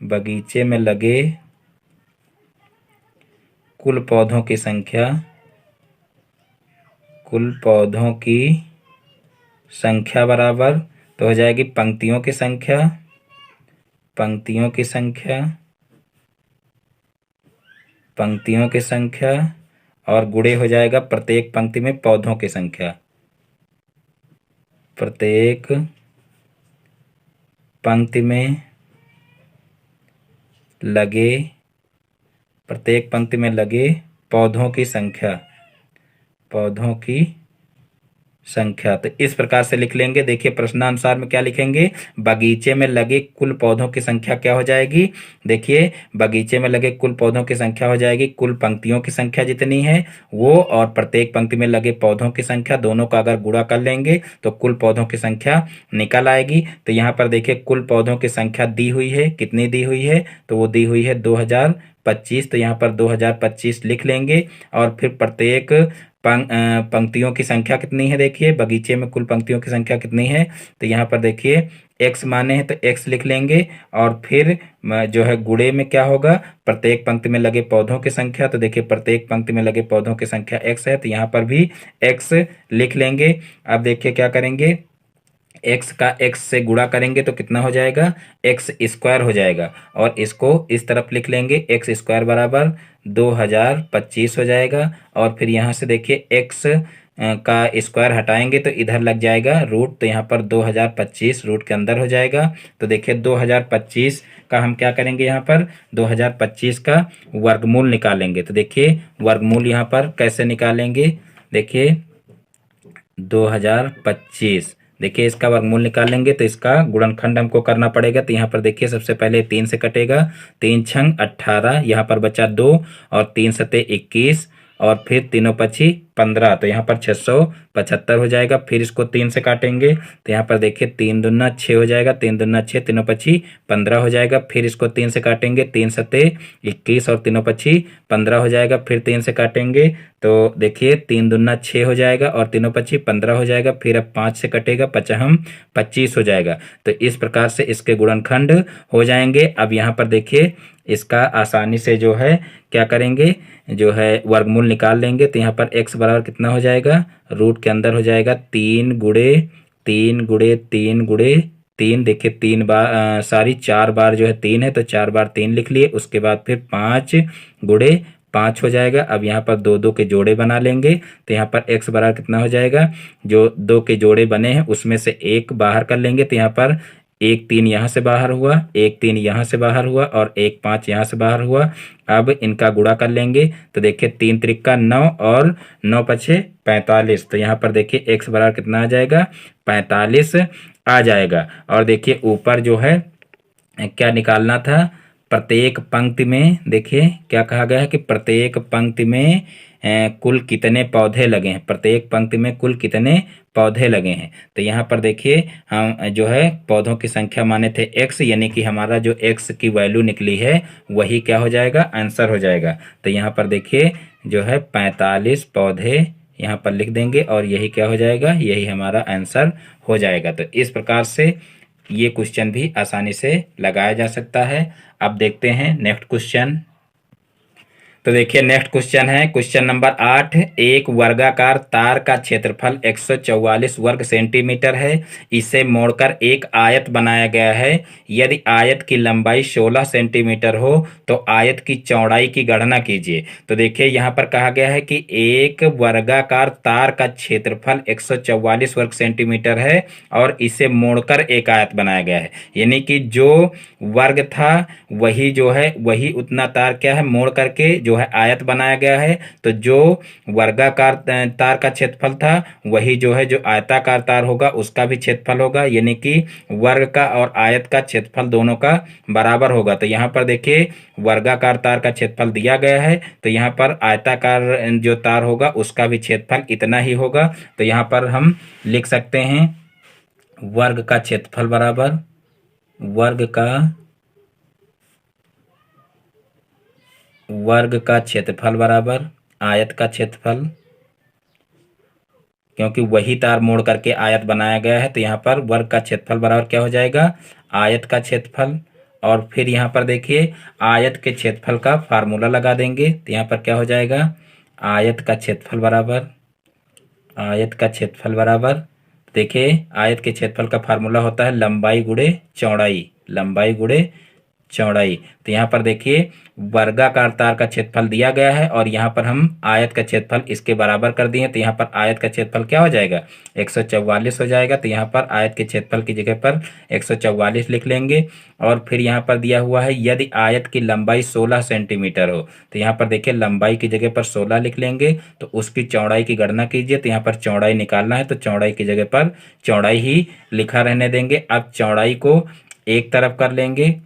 बगीचे में लगे कुल पौधों की संख्या, कुल पौधों की संख्या बराबर, तो हो जाएगी पंक्तियों की संख्या, पंक्तियों की संख्या, पंक्तियों की संख्या, और गुणे हो जाएगा प्रत्येक पंक्ति में पौधों की संख्या। प्रत्येक पंक्ति में लगे, प्रत्येक पंक्ति में लगे पौधों की संख्या, पौधों की संख्या। तो इस प्रकार से लिख लेंगे। देखिए प्रश्नानुसार में क्या लिखेंगे, बगीचे में लगे कुल पौधों की संख्या क्या हो जाएगी, देखिए बगीचे में लगे कुल पौधों की संख्या हो जाएगी कुल पंक्तियों की संख्या जितनी है वो, और प्रत्येक पंक्ति में लगे पौधों की संख्या, दोनों का अगर गुणा कर लेंगे तो कुल पौधों की संख्या निकल आएगी। तो यहाँ पर देखिए कुल पौधों की संख्या दी हुई है, कितनी दी हुई है, तो वो दी हुई है 2025। तो यहाँ पर 2025 लिख लेंगे। और फिर प्रत्येक पंक्तियों की संख्या कितनी है, देखिए बगीचे में कुल पंक्तियों की संख्या कितनी है, तो यहाँ पर देखिए x माने हैं तो x लिख लेंगे। और फिर जो है गुणे में क्या होगा, प्रत्येक पंक्ति में लगे पौधों की संख्या, तो देखिए प्रत्येक पंक्ति में लगे पौधों की संख्या x है, तो यहाँ पर भी x लिख लेंगे। अब देखिए क्या करेंगे, x का x से गुणा करेंगे तो कितना हो जाएगा, x स्क्वायर हो जाएगा। और इसको इस तरफ लिख लेंगे, x स्क्वायर बराबर 2025 हो जाएगा। और फिर यहाँ से देखिए x का स्क्वायर हटाएंगे तो इधर लग जाएगा रूट, तो यहाँ पर 2025 रूट के अंदर हो जाएगा। तो देखिए 2025 का हम क्या करेंगे, यहाँ पर 2025 का वर्गमूल निकालेंगे। तो देखिए वर्गमूल यहाँ पर कैसे निकालेंगे, देखिए 2025, देखिए इसका वर्गमूल निकालेंगे तो इसका गुणनखंड हमको करना पड़ेगा। तो यहाँ पर देखिए सबसे पहले 3 से कटेगा, 3 छंग 18, यहाँ पर बचा 2, और 3 सते 21, और फिर तीनों पची 15, तो यहाँ पर 675 हो जाएगा। फिर इसको 3 से काटेंगे तो यहाँ पर देखिए 3 दूना 6 हो जाएगा, 3 दूना 6, तीनों पची 15 हो जाएगा। फिर इसको 3 से काटेंगे, 3 सते 21 और तीनों पची 15 हो जाएगा। फिर 3 से काटेंगे तो देखिए 3 दूना 6 हो जाएगा और तीनों पची 15 हो जाएगा। फिर अब 5 से कटेगा, पचहम 25 हो जाएगा। तो इस प्रकार से इसके गुणनखंड हो जाएंगे। अब यहाँ पर देखिए इसका आसानी से जो है क्या करेंगे, जो है वर्गमूल निकाल लेंगे। तो यहाँ पर x बराबर कितना हो जाएगा, रूट के अंदर हो जाएगा 3 गुणे 3 गुणे 3 गुणे 3, देखिए 3 बार सारी 4 बार जो है 3 है तो 4 बार 3 लिख लिए। उसके बाद फिर 5 गुणे 5 हो जाएगा। अब यहाँ पर 2 2 के जोड़े बना लेंगे। तो यहाँ पर x बराबर कितना हो जाएगा, जो 2 के जोड़े बने हैं उसमें से 1 बाहर कर लेंगे। तो यहाँ पर 1 3 यहाँ से बाहर हुआ, 1 3 यहाँ से बाहर हुआ, और 1 5 यहाँ से बाहर हुआ। अब इनका गुणा कर लेंगे तो देखिए 3 त्रिका 9 और 9 पछे 45। तो यहाँ पर देखिए x बराबर कितना आ जाएगा, 45 आ जाएगा। और देखिए ऊपर जो है क्या निकालना था, प्रत्येक पंक्ति में देखिए क्या कहा गया है कि प्रत्येक पंक्ति में कुल कितने पौधे लगे हैं, प्रत्येक पंक्ति में कुल कितने पौधे लगे हैं। तो यहाँ पर देखिए हम जो है पौधों की संख्या माने थे x, यानी कि हमारा जो x की वैल्यू निकली है वही क्या हो जाएगा, आंसर हो जाएगा। तो यहाँ पर देखिए जो है 45 पौधे यहाँ पर लिख देंगे और यही क्या हो जाएगा, यही हमारा आंसर हो जाएगा। तो इस प्रकार से ये क्वेश्चन भी आसानी से लगाया जा सकता है। अब देखते हैं नेक्स्ट क्वेश्चन। तो देखिए नेक्स्ट क्वेश्चन है क्वेश्चन नंबर 8। एक वर्गाकार तार का क्षेत्रफल 144 वर्ग सेंटीमीटर है। इसे मोड़कर एक आयत बनाया गया है। यदि आयत की लंबाई 16 सेंटीमीटर हो तो आयत की चौड़ाई की गणना कीजिए। तो देखिए यहाँ पर कहा गया है कि एक वर्गाकार तार का क्षेत्रफल 144 वर्ग सेंटीमीटर है और इसे मोड़कर एक आयत बनाया गया है, यानी कि जो वर्ग था वही जो है वही उतना तार क्या है मोड़ करके जो जो है आयत बनाया गया है, तो जो वर्गाकार तार का क्षेत्रफल था वही जो है जो आयताकार तार होगा उसका भी क्षेत्रफल होगा, यानी कि वर्ग का और आयत का क्षेत्रफल दोनों का बराबर होगा। तो यहाँ पर देखिए वर्गाकार तार का क्षेत्रफल दिया गया है, तो यहाँ पर आयताकार जो तार होगा उसका भी क्षेत्रफल इतना ही होगा। तो यहाँ पर हम लिख सकते हैं वर्ग का क्षेत्रफल बराबर वर्ग का क्षेत्रफल बराबर आयत का क्षेत्रफल, क्योंकि वही तार मोड़ करके आयत बनाया गया है, तो यहाँ पर वर्ग का क्षेत्रफल बराबर क्या हो जाएगा, आयत का क्षेत्रफल। और फिर यहाँ पर देखिए आयत के क्षेत्रफल का फार्मूला लगा देंगे, तो यहाँ पर क्या हो जाएगा, आयत का क्षेत्रफल बराबर देखिए आयत के क्षेत्रफल का फार्मूला होता है लंबाई गुणे चौड़ाई। तो यहाँ पर देखिए वर्गाकार तार का क्षेत्रफल दिया गया है और यहाँ पर हम आयत का क्षेत्रफल इसके बराबर कर दिए, तो यहाँ पर आयत का क्षेत्रफल क्या हो जाएगा, 144 हो जाएगा। तो यहाँ पर आयत के क्षेत्रफल की जगह पर 144 लिख लेंगे। और फिर यहाँ पर दिया हुआ है यदि आयत की लंबाई 16 सेंटीमीटर हो, तो यहाँ पर देखिए लंबाई की जगह पर 16 लिख लेंगे, तो उसकी चौड़ाई की गणना कीजिए। तो यहाँ पर चौड़ाई निकालना है, तो चौड़ाई की जगह पर चौड़ाई ही लिखा रहने देंगे। अब चौड़ाई को एक तरफ कर लेंगे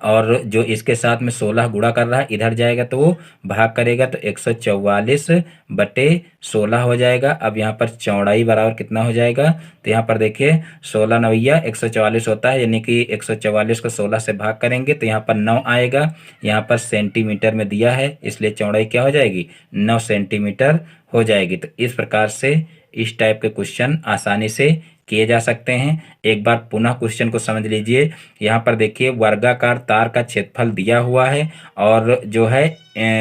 और जो इसके साथ में 16 गुणा कर रहा है इधर जाएगा तो वो भाग करेगा, तो 144/16 हो जाएगा। अब यहाँ पर चौड़ाई बराबर कितना हो जाएगा, तो यहाँ पर देखिए 16 नवैया 144 होता है, यानी कि 144 को 16 से भाग करेंगे तो यहाँ पर 9 आएगा। यहाँ पर सेंटीमीटर में दिया है इसलिए चौड़ाई क्या हो जाएगी, 9 सेंटीमीटर हो जाएगी। तो इस प्रकार से इस टाइप के क्वेश्चन आसानी से किए जा सकते हैं। एक बार पुनः क्वेश्चन को समझ लीजिए। यहाँ पर देखिए वर्गाकार तार का क्षेत्रफल दिया हुआ है और जो है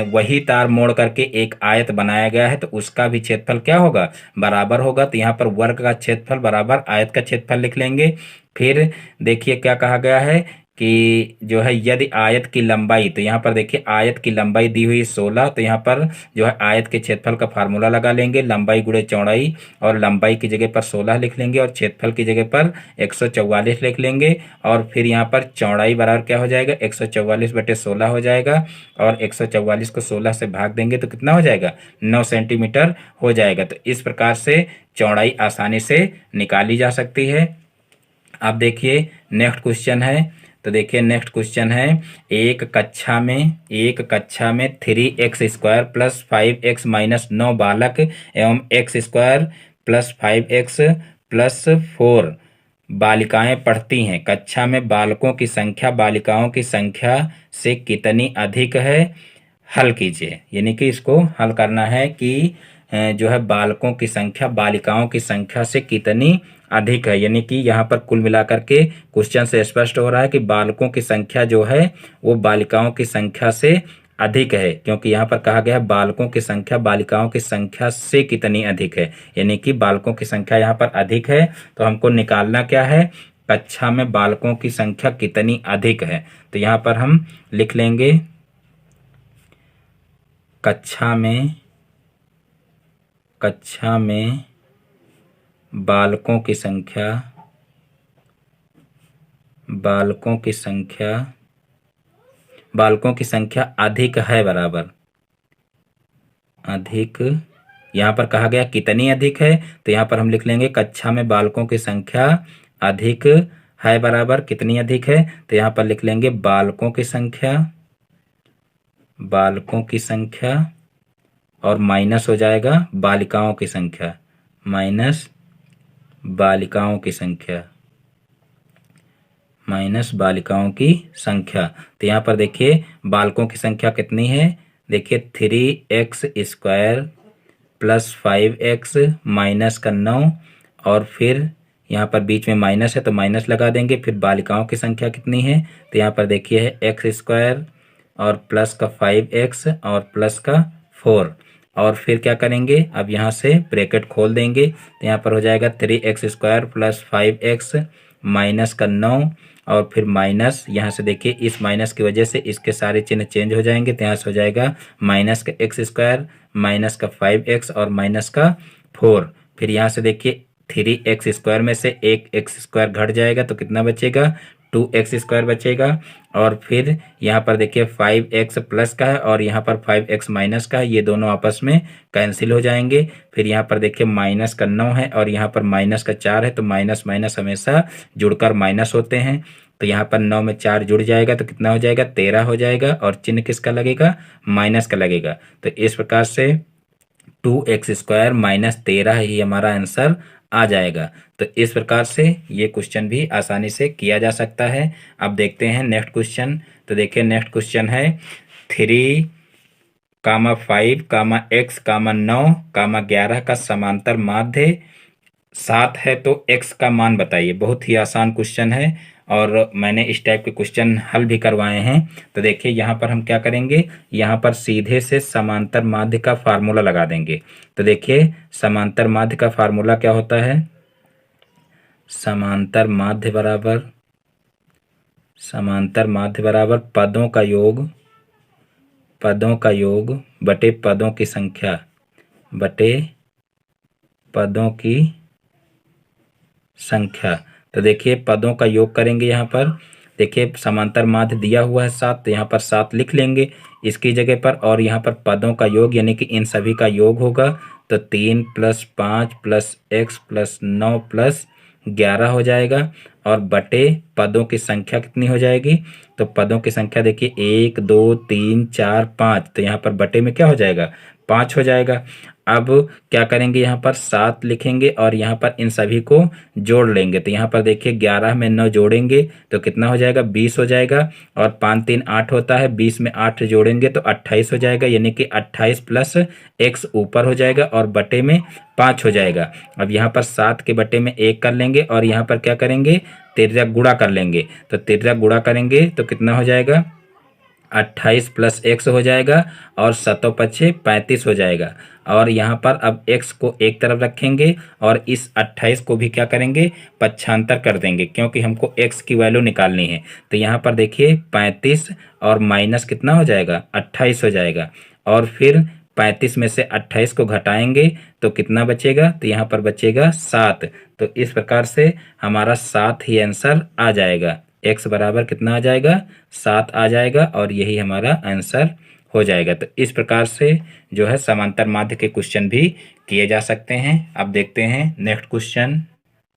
वही तार मोड़ करके एक आयत बनाया गया है, तो उसका भी क्षेत्रफल क्या होगा, बराबर होगा। तो यहाँ पर वर्ग का क्षेत्रफल बराबर आयत का क्षेत्रफल लिख लेंगे। फिर देखिए क्या कहा गया है कि जो है यदि आयत की लंबाई, तो यहाँ पर देखिए आयत की लंबाई दी हुई 16, तो यहाँ पर जो है आयत के क्षेत्रफल का फार्मूला लगा लेंगे लंबाई गुणे चौड़ाई, और लंबाई की जगह पर 16 लिख लेंगे और क्षेत्रफल की जगह पर 144 लिख लेंगे। और फिर यहाँ पर चौड़ाई बराबर क्या हो जाएगा, 144/16 हो जाएगा, और 144 को 16 से भाग देंगे तो कितना हो जाएगा, 9 सेंटीमीटर हो जाएगा। तो इस प्रकार से चौड़ाई आसानी से निकाली जा सकती है। अब देखिए नेक्स्ट क्वेश्चन है, तो देखिए नेक्स्ट क्वेश्चन है एक कक्षा में 3x² + 5x - 9 बालक एवं x² + 5x + 4 बालिकाएं पढ़ती हैं। कक्षा में बालकों की संख्या बालिकाओं की संख्या से कितनी अधिक है, हल कीजिए। यानी कि इसको हल करना है कि जो है बालकों की संख्या बालिकाओं की संख्या से कितनी अधिक है। यानी कि यहाँ पर कुल मिलाकर के क्वेश्चन से स्पष्ट हो रहा है कि बालकों की संख्या जो है वो बालिकाओं की संख्या से अधिक है, क्योंकि यहाँ पर कहा गया है बालकों की संख्या बालिकाओं की संख्या से कितनी अधिक है, यानी कि बालकों की संख्या यहाँ पर अधिक है। तो हमको निकालना क्या है, कक्षा में बालकों की संख्या कितनी अधिक है। तो यहाँ पर हम लिख लेंगे कक्षा में बालकों की संख्या अधिक है बराबर अधिक। यहाँ पर कहा गया कितनी अधिक है, तो यहाँ पर हम लिख लेंगे कक्षा में बालकों की संख्या अधिक है बराबर कितनी अधिक है, तो यहाँ पर लिख लेंगे बालकों की संख्या और माइनस हो जाएगा बालिकाओं की संख्या, माइनस बालिकाओं की संख्या। तो यहाँ पर देखिए बालकों की संख्या कितनी है, देखिए 3x² + 5x - 9, और फिर यहाँ पर बीच में माइनस है तो माइनस लगा देंगे। फिर बालिकाओं की संख्या कितनी है, तो यहाँ पर देखिए है x² और प्लस का 5x और प्लस का 4, और फिर क्या करेंगे, अब यहाँ से ब्रैकेट खोल देंगे तो यहाँ पर हो जाएगा 3x² + 5x - 9, और फिर माइनस, यहाँ से देखिए इस माइनस की वजह से इसके सारे चिन्ह चेंज हो जाएंगे, तो यहाँ से हो जाएगा माइनस का x² माइनस का 5x और माइनस का 4। फिर यहाँ से देखिए 3x² में से एक x² घट जाएगा तो कितना बचेगा 2x² बचेगा। और फिर यहाँ पर देखिए 5x प्लस का है और यहाँ पर 5x माइनस का है, ये दोनों आपस में कैंसिल हो जाएंगे। फिर यहाँ पर देखिए माइनस का 9 है और यहाँ पर माइनस का 4 है, तो माइनस माइनस हमेशा जुड़कर माइनस होते हैं। तो यहाँ पर 9 में 4 जुड़ जाएगा तो कितना हो जाएगा, 13 हो जाएगा। और चिन्ह किसका लगेगा, माइनस का लगेगा। तो इस प्रकार से 2x² माइनस 13 ही हमारा आंसर आ जाएगा। तो इस प्रकार से ये क्वेश्चन भी आसानी से किया जा सकता है। अब देखते हैं नेक्स्ट क्वेश्चन। तो देखिए नेक्स्ट क्वेश्चन है 3,5,x,9,11 का समांतर माध्य 7 है, तो x का मान बताइए। बहुत ही आसान क्वेश्चन है और मैंने इस टाइप के क्वेश्चन हल भी करवाए हैं। तो देखिए यहाँ पर हम क्या करेंगे, यहाँ पर सीधे से समांतर माध्य का फार्मूला लगा देंगे। तो देखिए समांतर माध्य का फार्मूला क्या होता है, समांतर माध्य बराबर पदों का योग बटे पदों की संख्या। तो देखिए पदों का योग करेंगे। यहाँ पर देखिए समांतर माध्य दिया हुआ है 7, तो यहाँ पर 7 लिख लेंगे इसकी जगह पर। और यहाँ पर पदों का योग यानी कि इन सभी का योग होगा, तो 3 + 5 + x + 9 + 11 हो जाएगा। और बटे पदों की संख्या कितनी हो जाएगी, तो पदों की संख्या देखिए 1 2 3 4 5, तो यहाँ पर बटे में क्या हो जाएगा, 5 हो जाएगा। अब क्या करेंगे, यहाँ पर 7 लिखेंगे और यहाँ पर इन सभी को जोड़ लेंगे। तो यहाँ पर देखिए 11 में 9 जोड़ेंगे तो कितना हो जाएगा, 20 हो जाएगा। और 5 3 8 होता है, 20 में 8 जोड़ेंगे तो 28 हो जाएगा, यानी कि 28 + x ऊपर हो जाएगा और बटे में 5 हो जाएगा। अब यहाँ पर 7 के बटे में 1 कर लेंगे और यहाँ पर क्या करेंगे, तिर्यक गुणा कर लेंगे। तो तिर्यक गुणा करेंगे तो कितना हो जाएगा, 28 + x हो जाएगा और 7 पछे 35 हो जाएगा। और यहाँ पर अब x को एक तरफ रखेंगे और इस 28 को भी क्या करेंगे, पक्षांतर कर देंगे, क्योंकि हमको x की वैल्यू निकालनी है। तो यहाँ पर देखिए 35 और माइनस कितना हो जाएगा, 28 हो जाएगा। और फिर 35 में से 28 को घटाएंगे तो कितना बचेगा, तो यहाँ पर बचेगा 7। तो इस प्रकार से हमारा 7 ही आंसर आ जाएगा। x बराबर कितना आ जाएगा, 7 आ जाएगा और यही हमारा आंसर हो जाएगा। तो इस प्रकार से जो है समांतर माध्य के क्वेश्चन भी किए जा सकते हैं। अब देखते हैं नेक्स्ट क्वेश्चन।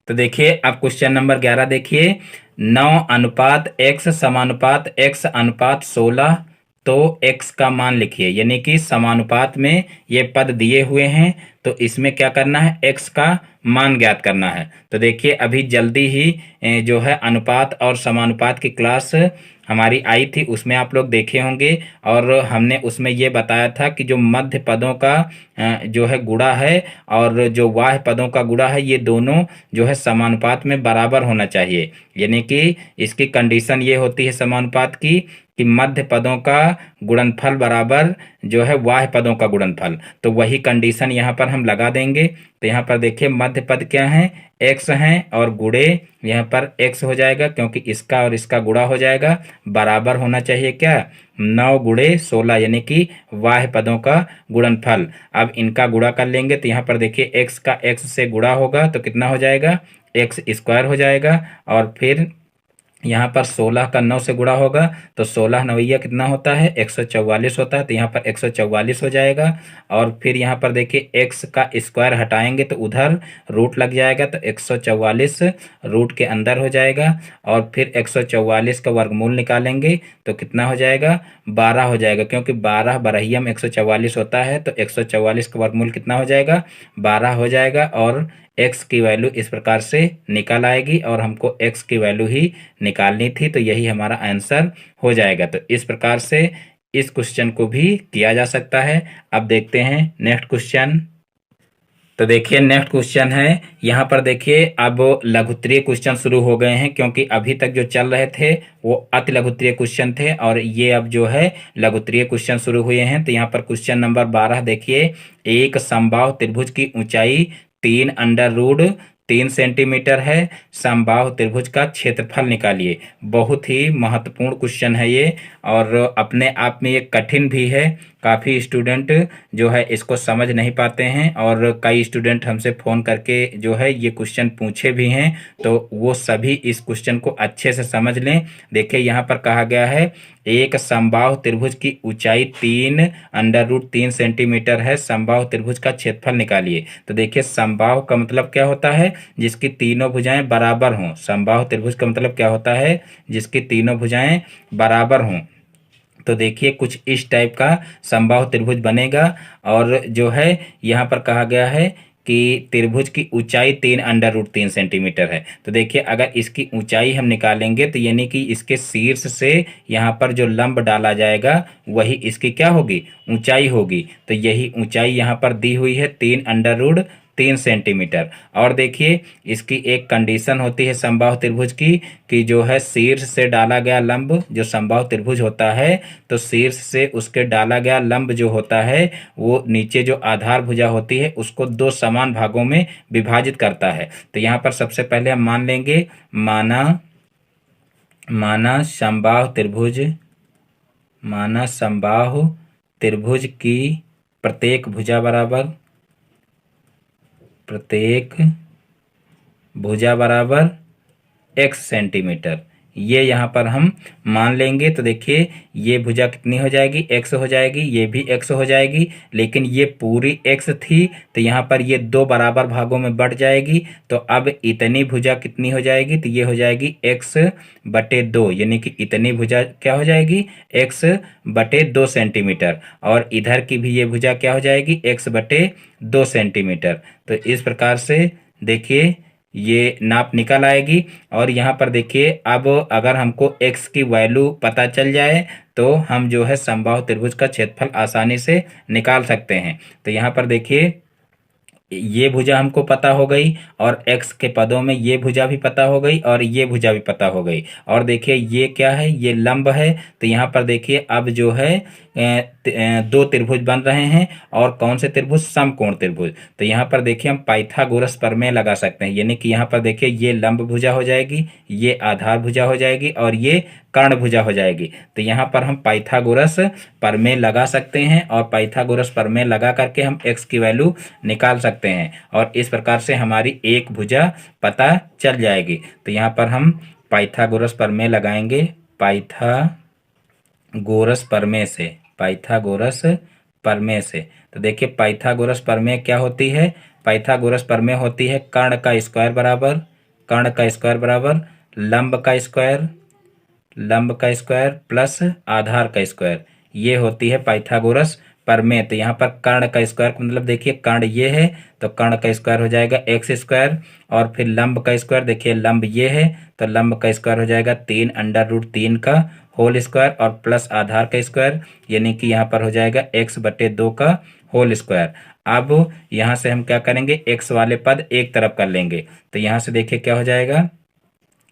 तो देखिए अब क्वेश्चन नंबर 11 देखिए, 9:x/x/16, तो x का मान लिखिए। यानी कि समानुपात में ये पद दिए हुए हैं, तो इसमें क्या करना है, x का मान ज्ञात करना है। तो देखिए अभी जल्दी ही जो है अनुपात और समानुपात की क्लास हमारी आई थी, उसमें आप लोग देखे होंगे। और हमने उसमें ये बताया था कि जो मध्य पदों का जो है गुणा है और जो बाह्य पदों का गुणा है, ये दोनों जो है समानुपात में बराबर होना चाहिए। यानी कि इसकी कंडीशन ये होती है समानुपात की कि मध्य पदों का गुणनफल बराबर जो है बाह्य पदों का गुणनफल। तो वही कंडीशन यहाँ पर हम लगा देंगे। तो यहाँ पर देखिए मध्य पद क्या है, x हैं और गुणे यहाँ पर x हो जाएगा, क्योंकि इसका और इसका गुणा हो जाएगा, बराबर होना चाहिए क्या, 9 × 16, यानी कि बाह्य पदों का गुणनफल। अब इनका गुणा कर लेंगे तो यहाँ पर देखिए x का x से गुणा होगा तो कितना हो जाएगा, x² हो जाएगा। और फिर यहाँ पर 16 का 9 से गुणा होगा तो 16 9 कितना होता है, 144 होता है। तो यहाँ पर 144 हो जाएगा। और फिर यहाँ पर देखिए x का स्क्वायर हटाएंगे तो उधर रूट लग जाएगा, तो 144 रूट के अंदर हो जाएगा। और फिर 144 का वर्गमूल निकालेंगे तो कितना हो जाएगा, 12 हो जाएगा, क्योंकि 12 बरहिया में 144 होता है। तो 144 का वर्गमूल कितना हो जाएगा, 12 हो जाएगा। और x की वैल्यू इस प्रकार से निकल आएगी और हमको x की वैल्यू ही निकालनी थी, तो यही हमारा आंसर हो जाएगा। तो इस प्रकार से इस क्वेश्चन को भी किया जा सकता है। अब देखते हैं नेक्स्ट क्वेश्चन। तो देखिए नेक्स्ट क्वेश्चन है, यहाँ पर देखिए अब लघुत्तरीय क्वेश्चन शुरू हो गए हैं, क्योंकि अभी तक जो चल रहे थे वो अति लघुत्तरीय क्वेश्चन थे और ये अब जो है लघुत्तरीय क्वेश्चन शुरू हुए हैं। तो यहाँ पर क्वेश्चन नंबर 12 देखिए, एक समबाहु त्रिभुज की ऊंचाई 3√3 सेंटीमीटर है, समबाहु त्रिभुज का क्षेत्रफल निकालिए। बहुत ही महत्वपूर्ण क्वेश्चन है ये और अपने आप में ये कठिन भी है, काफ़ी स्टूडेंट जो है इसको समझ नहीं पाते हैं और कई स्टूडेंट हमसे फ़ोन करके जो है ये क्वेश्चन पूछे भी हैं, तो वो सभी इस क्वेश्चन को अच्छे से समझ लें। देखिए यहाँ पर कहा गया है एक समबाहु त्रिभुज की ऊंचाई 3 √3 सेंटीमीटर है, समबाहु त्रिभुज का क्षेत्रफल निकालिए। तो देखिए समबाहु का मतलब क्या होता है, जिसकी तीनों भुजाएं बराबर हों। समबाहु त्रिभुज का मतलब क्या होता है, जिसकी तीनों भुजाएं बराबर हों। तो देखिए कुछ इस टाइप का समबाहु त्रिभुज बनेगा। और जो है यहाँ पर कहा गया है कि त्रिभुज की ऊंचाई 3 √3 सेंटीमीटर है। तो देखिए अगर इसकी ऊंचाई हम निकालेंगे तो यानी कि इसके शीर्ष से यहाँ पर जो लंब डाला जाएगा वही इसकी क्या होगी, ऊंचाई होगी। तो यही ऊंचाई यहाँ पर दी हुई है 3 √3 सेंटीमीटर। और देखिए इसकी एक कंडीशन होती है समबाहु त्रिभुज की, कि जो है शीर्ष से डाला गया लंब जो समबाहु त्रिभुज होता है, तो शीर्ष से उसके डाला गया लंब जो होता है वो नीचे जो आधार भुजा होती है उसको दो समान भागों में विभाजित करता है। तो यहाँ पर सबसे पहले हम मान लेंगे, माना समबाहु त्रिभुज की प्रत्येक भुजा बराबर x सेंटीमीटर, ये यहाँ पर हम मान लेंगे। तो देखिए ये भुजा कितनी हो जाएगी, x हो जाएगी, ये भी x हो जाएगी, लेकिन ये पूरी x थी तो यहाँ पर ये दो बराबर भागों में बढ़ जाएगी। तो अब इतनी भुजा कितनी हो जाएगी, तो ये हो जाएगी x/2, यानी कि इतनी भुजा क्या हो जाएगी, x/2 सेंटीमीटर। और इधर की भी ये भुजा क्या हो जाएगी, x/2 सेंटीमीटर। तो इस प्रकार से देखिए ये नाप निकल आएगी। और यहाँ पर देखिए अब अगर हमको x की वैल्यू पता चल जाए तो हम जो है समबाहु त्रिभुज का क्षेत्रफल आसानी से निकाल सकते हैं। तो यहाँ पर देखिए ये भुजा हमको पता हो गई और x के पदों में ये भुजा भी पता हो गई और ये भुजा भी पता हो गई। और देखिए ये क्या है, ये लंब है। तो यहाँ पर देखिए अब जो है दो त्रिभुज बन रहे हैं। और कौन से त्रिभुज, समकोण त्रिभुज। तो यहाँ पर देखिए हम पाइथागोरस प्रमेय लगा सकते हैं, यानी कि यहाँ पर देखिए ये लंब भुजा हो जाएगी, ये आधार भुजा हो जाएगी और ये कर्ण भुजा हो जाएगी। तो यहाँ पर हम पाइथागोरस प्रमेय लगा सकते हैं और पाइथागोरस प्रमेय लगा करके हम x की वैल्यू निकाल सकते हैं और इस प्रकार से हमारी एक भुजा पता चल जाएगी। तो यहाँ पर हम पाइथागोरस प्रमेय लगाएंगे, पाइथागोरस प्रमेय से। तो देखिए पाइथागोरस प्रमेय क्या होती है, पाइथागोरस प्रमेय होती है कर्ण का स्क्वायर बराबर लंब का स्क्वायर प्लस आधार का स्क्वायर, ये होती है पाइथागोरस प्रमेय। तो यहाँ पर कर्ण का स्क्वायर मतलब देखिए कर्ण ये है तो कर्ण का स्क्वायर हो जाएगा x², और फिर लंब का स्क्वायर, देखिए लंब ये है तो लंब का स्क्वायर हो जाएगा 3 √3 का होल स्क्वायर और प्लस आधार का स्क्वायर, यानी कि यहाँ पर हो जाएगा x/2 का होल स्क्वायर। अब यहाँ से हम क्या करेंगे, x वाले पद एक तरफ कर लेंगे। तो यहाँ से देखिए क्या हो जाएगा,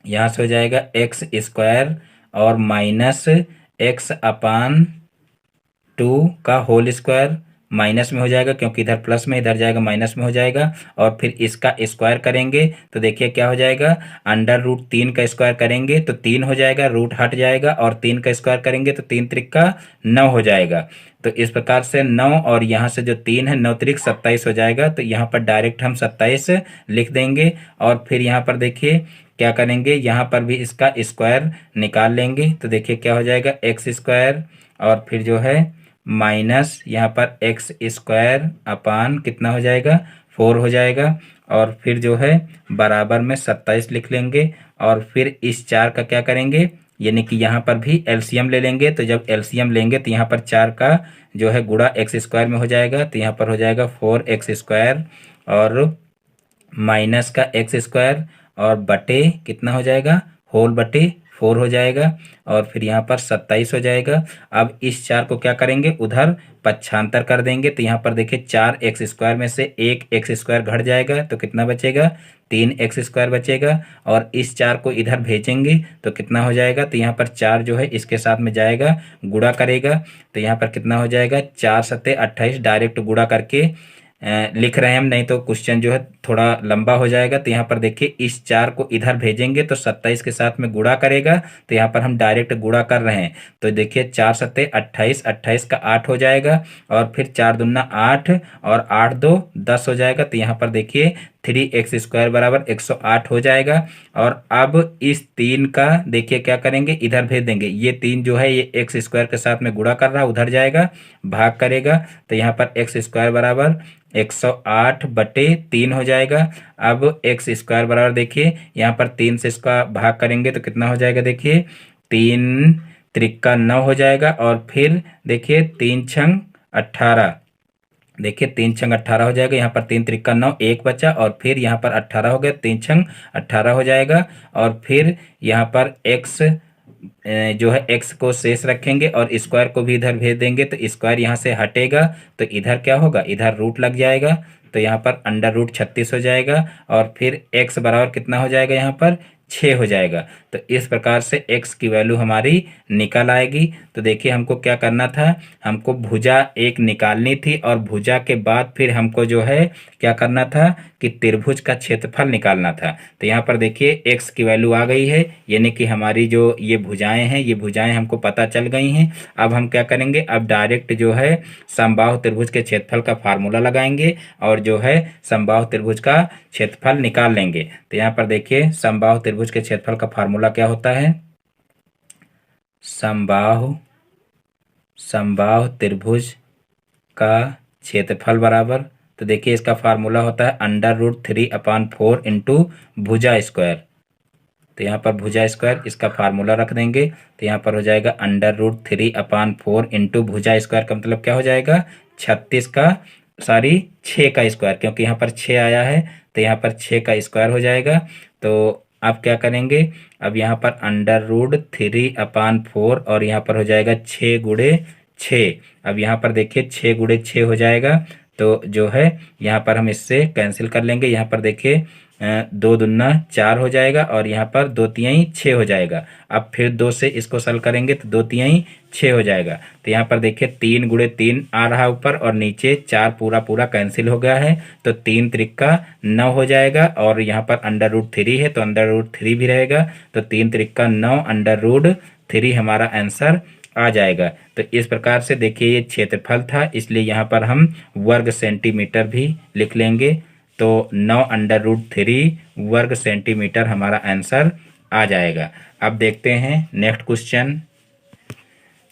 यहाँ से हो जाएगा x² और माइनस x/2 का होल स्क्वायर, माइनस में हो जाएगा क्योंकि इधर प्लस में, इधर जाएगा माइनस में हो जाएगा। और फिर इसका स्क्वायर करेंगे तो देखिए क्या हो जाएगा, √3 का स्क्वायर करेंगे तो 3 हो जाएगा, रूट हट जाएगा, और 3 का स्क्वायर करेंगे तो 3 त्रिक 9 हो जाएगा। तो इस प्रकार से 9 और यहाँ से जो 3 है 9 त्रिक 27 हो जाएगा। तो यहाँ पर डायरेक्ट हम 27 लिख देंगे। और फिर यहाँ पर देखिए क्या करेंगे, यहाँ पर भी इसका स्क्वायर निकाल लेंगे। तो देखिए क्या हो जाएगा, x² और फिर जो है माइनस यहाँ पर x² कितना हो जाएगा, 4 हो जाएगा। और फिर जो है बराबर में 27 लिख लेंगे। और फिर इस 4 का क्या करेंगे, यानी कि यहाँ पर भी एलसीएम ले लेंगे। तो जब एलसीएम लेंगे तो यहाँ पर 4 का जो है गुणा x² में हो जाएगा। तो यहाँ पर हो जाएगा 4x² और माइनस का x² और बटे कितना हो जाएगा, होल बटे 4 हो जाएगा। और फिर यहाँ पर 27 हो जाएगा। अब इस 4 को क्या करेंगे, उधर पक्षांतर कर देंगे। तो यहाँ पर देखिए 4x² में से 1x² घट जाएगा तो कितना बचेगा, 3x² बचेगा। और इस 4 को इधर भेजेंगे तो कितना हो जाएगा, तो यहाँ पर 4 जो है इसके साथ में जाएगा, गुणा करेगा। तो यहाँ पर कितना हो जाएगा, 4×7 = 28, डायरेक्ट गुणा करके लिख रहे हैं हम, नहीं तो क्वेश्चन जो है थोड़ा लंबा हो जाएगा। तो यहाँ पर देखिए इस 4 को इधर भेजेंगे तो 27 के साथ में गुणा करेगा, तो यहाँ पर हम डायरेक्ट गुणा कर रहे हैं। तो देखिए 4 सत्ते 28, 28 का 8 हो जाएगा, और फिर 4 दूना 8 और 8 दो 10 हो जाएगा। तो यहाँ पर देखिए 3x² बराबर 108 हो जाएगा। और अब इस 3 का देखिए क्या करेंगे, इधर भेज देंगे। ये 3 जो है ये x² के साथ में गुणा कर रहा है, उधर जाएगा भाग करेगा। तो यहाँ पर x² बराबर 108/3 हो जाएगा। अब x² बराबर देखिए यहाँ पर 3 से इसका भाग करेंगे तो कितना हो जाएगा, देखिए 3 त्रिका 9 हो जाएगा। और फिर देखिए 3 छंग 18, देखिए 3 छंग 18 हो जाएगा। यहाँ पर 3 त्रिका 9, एक बचा, और फिर यहाँ पर 18 हो गया, 3 छंग 18 हो जाएगा। और फिर यहाँ पर x जो है x को शेष रखेंगे और स्क्वायर को भी इधर भेज देंगे, तो स्क्वायर यहाँ से हटेगा तो इधर क्या होगा, इधर रूट लग जाएगा। तो यहाँ पर √36 हो जाएगा। और फिर x बराबर कितना हो जाएगा, यहाँ पर 6 हो जाएगा। तो इस प्रकार से x की वैल्यू हमारी निकल आएगी। तो देखिए हमको क्या करना था, हमको भुजा एक निकालनी थी, और भुजा के बाद फिर हमको जो है क्या करना था कि त्रिभुज का क्षेत्रफल निकालना था। तो यहाँ पर देखिए x की वैल्यू आ गई है, यानी कि हमारी जो ये भुजाएं हैं, ये भुजाएं हमको पता चल गई हैं। अब हम क्या करेंगे, अब डायरेक्ट जो है समबाहु त्रिभुज के क्षेत्रफल का फार्मूला लगाएंगे और जो है समबाहु त्रिभुज का क्षेत्रफल निकाल लेंगे। तो यहाँ पर देखिए समबाहु त्रिभुज के क्षेत्रफल का फार्मूला क्या होता है, समबाहु त्रिभुज का क्षेत्रफल बराबर, तो देखिए इसका फार्मूला होता है √3/4 इंटू भुजा स्क्वायर। तो यहाँ पर भुजा स्क्वायर इसका फार्मूला रख देंगे, तो यहाँ पर हो जाएगा √3/4 इंटू भुजा स्क्वायर का मतलब क्या हो जाएगा, 6 का स्क्वायर, क्योंकि यहाँ पर 6 आया है तो यहाँ पर 6 का स्क्वायर हो जाएगा। तो अब क्या करेंगे, अब यहाँ पर √3/4 और यहाँ पर हो जाएगा 6 × 6। अब यहाँ पर देखिए 6 × 6 हो जाएगा, तो जो है यहाँ पर हम इससे कैंसिल कर लेंगे। यहाँ पर देखिए 2 दूना 4 हो जाएगा, और यहाँ पर 2 तिहाई 6 हो जाएगा। अब फिर 2 से इसको सल करेंगे तो 2 तिहाई 6 हो जाएगा। तो यहाँ पर देखिए 3 × 3 आ रहा है ऊपर, और नीचे 4 पूरा कैंसिल हो गया है, तो 3 त्रिका 9 हो जाएगा। और यहाँ पर √3 है तो √3 भी रहेगा, तो 3 त्रिका 9 √3 हमारा आंसर आ जाएगा। तो इस प्रकार से देखिए ये क्षेत्रफल था, इसलिए यहाँ पर हम वर्ग सेंटीमीटर भी लिख लेंगे। तो 9 √3 वर्ग सेंटीमीटर हमारा आंसर आ जाएगा। अब देखते हैं नेक्स्ट क्वेश्चन।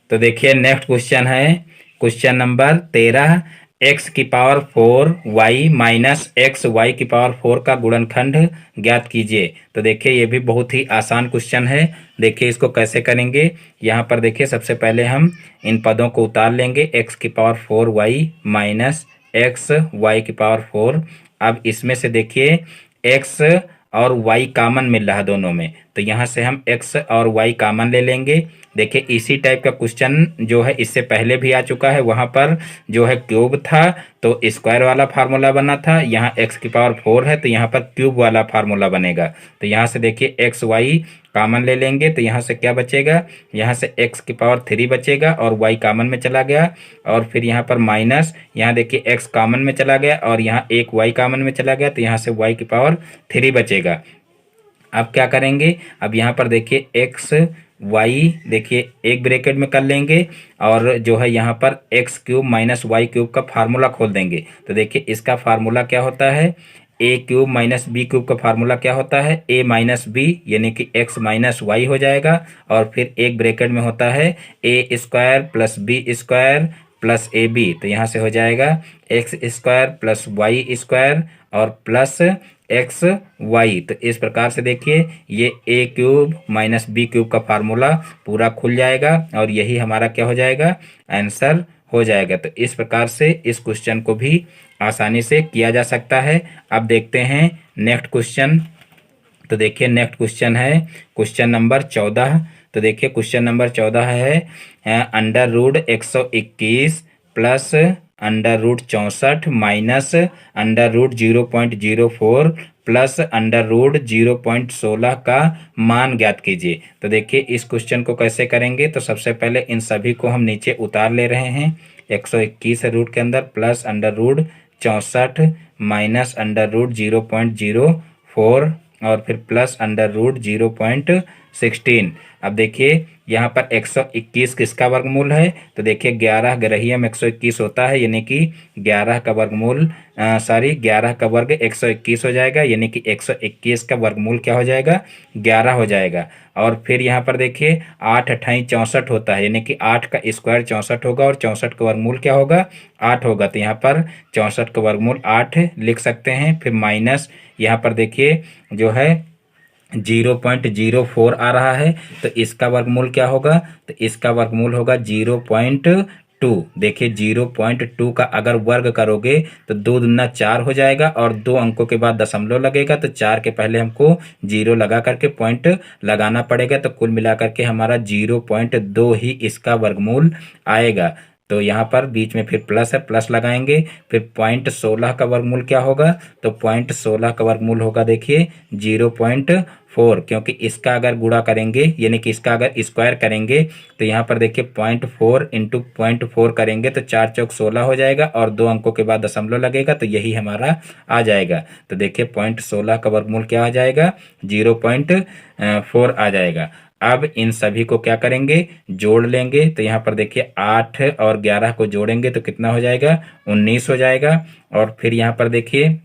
तो देखिए नेक्स्ट क्वेश्चन है question number 13, x⁴ y minus x(y⁴) का गुणनखंड ज्ञात कीजिए। तो देखिए ये भी बहुत ही आसान क्वेश्चन है। देखिए इसको कैसे करेंगे, यहाँ पर देखिए सबसे पहले हम इन पदों को उतार लेंगे, x⁴ y माइनस x(y⁴). अब इसमें से देखिए x और y कॉमन मिल रहा है दोनों में, तो यहाँ से हम x और y कॉमन ले लेंगे। देखिए इसी टाइप का क्वेश्चन जो है इससे पहले भी आ चुका है, वहाँ पर जो है क्यूब था तो स्क्वायर वाला फार्मूला बना था, यहाँ x⁴ है तो यहाँ पर क्यूब वाला फार्मूला बनेगा। तो यहाँ से देखिए x y कॉमन ले लेंगे, तो यहाँ से क्या बचेगा, यहाँ से x⁴ बचेगा और y कॉमन में चला गया, और फिर यहाँ पर माइनस, यहाँ देखिए x कॉमन में चला गया और यहाँ एक y कॉमन में चला गया, तो यहाँ से y⁴ बचेगा। अब क्या करेंगे, अब यहाँ पर देखिए x y देखिए एक ब्रैकेट में कर लेंगे, और जो है यहाँ पर x³ माइनस y³ का फार्मूला खोल देंगे। तो देखिए इसका फार्मूला क्या होता है, a³ माइनस b³ का फार्मूला क्या होता है, a माइनस b यानी कि x माइनस y हो जाएगा, और फिर एक ब्रैकेट में होता है a² plus b² plus ab। तो यहाँ से हो जाएगा x² प्लस y² और प्लस एक्स वाई। तो इस प्रकार से देखिए ये a³ माइनस b³ का फार्मूला पूरा खुल जाएगा, और यही हमारा क्या हो जाएगा, आंसर हो जाएगा। तो इस प्रकार से इस क्वेश्चन को भी आसानी से किया जा सकता है। अब देखते हैं नेक्स्ट क्वेश्चन। तो देखिए नेक्स्ट क्वेश्चन है क्वेश्चन नंबर 14। तो देखिए क्वेश्चन नंबर 14 है √121 प्लस √64 माइनस √0.04 प्लस √0.16 का मान ज्ञात कीजिए। तो देखिए इस क्वेश्चन को कैसे करेंगे, तो सबसे पहले इन सभी को हम नीचे उतार ले रहे हैं। 121 है रूट के अंदर, प्लस 64 माइनस अंडर रूट 0.04 और फिर प्लस अंडर रूट 0.16। अब देखिए यहाँ पर 121 किसका वर्गमूल है, तो देखिए 11 ग्रहीयम 121 होता है, यानी कि 11 का वर्गमूल 11 का वर्ग 121 हो जाएगा, यानी कि 121 का वर्गमूल क्या हो जाएगा, 11 हो जाएगा। और फिर यहाँ पर देखिए 8 अट्ठाई 64 होता है, यानी कि 8 का स्क्वायर 64 होगा और 64 का वर्गमूल क्या होगा, 8 होगा। तो यहाँ पर 64 का वर्गमूल 8 लिख सकते हैं। फिर माइनस यहाँ पर देखिए जो है 0.04 आ रहा है, तो इसका वर्गमूल क्या होगा, तो इसका वर्गमूल होगा 0.2। देखिए 0.2 का अगर वर्ग करोगे तो 2 दूना 4 हो जाएगा और 2 अंकों के बाद दशमलव लगेगा, तो 4 के पहले हमको 0 लगा करके पॉइंट लगाना पड़ेगा, तो कुल मिलाकर के हमारा 0.2 ही इसका वर्गमूल आएगा। तो यहाँ पर बीच में फिर प्लस है, प्लस लगाएंगे। फिर 0.16 का वर्गमूल क्या होगा, तो 0.16 का वर्गमूल होगा देखिए 0.4, क्योंकि इसका अगर गुणा करेंगे यानी कि इसका अगर स्क्वायर करेंगे तो यहाँ पर देखिए 0.4 इंटू 0.4 करेंगे तो 4 चौक 16 हो जाएगा और 2 अंकों के बाद दशमलव लगेगा, तो यही हमारा आ जाएगा। तो देखिए 0.16 का वर्गमूल क्या आ जाएगा, 0.4 आ जाएगा। अब इन सभी को क्या करेंगे, जोड़ लेंगे। तो यहाँ पर देखिए 8 और 11 को जोड़ेंगे तो कितना हो जाएगा, 19 हो जाएगा। और फिर यहाँ पर देखिए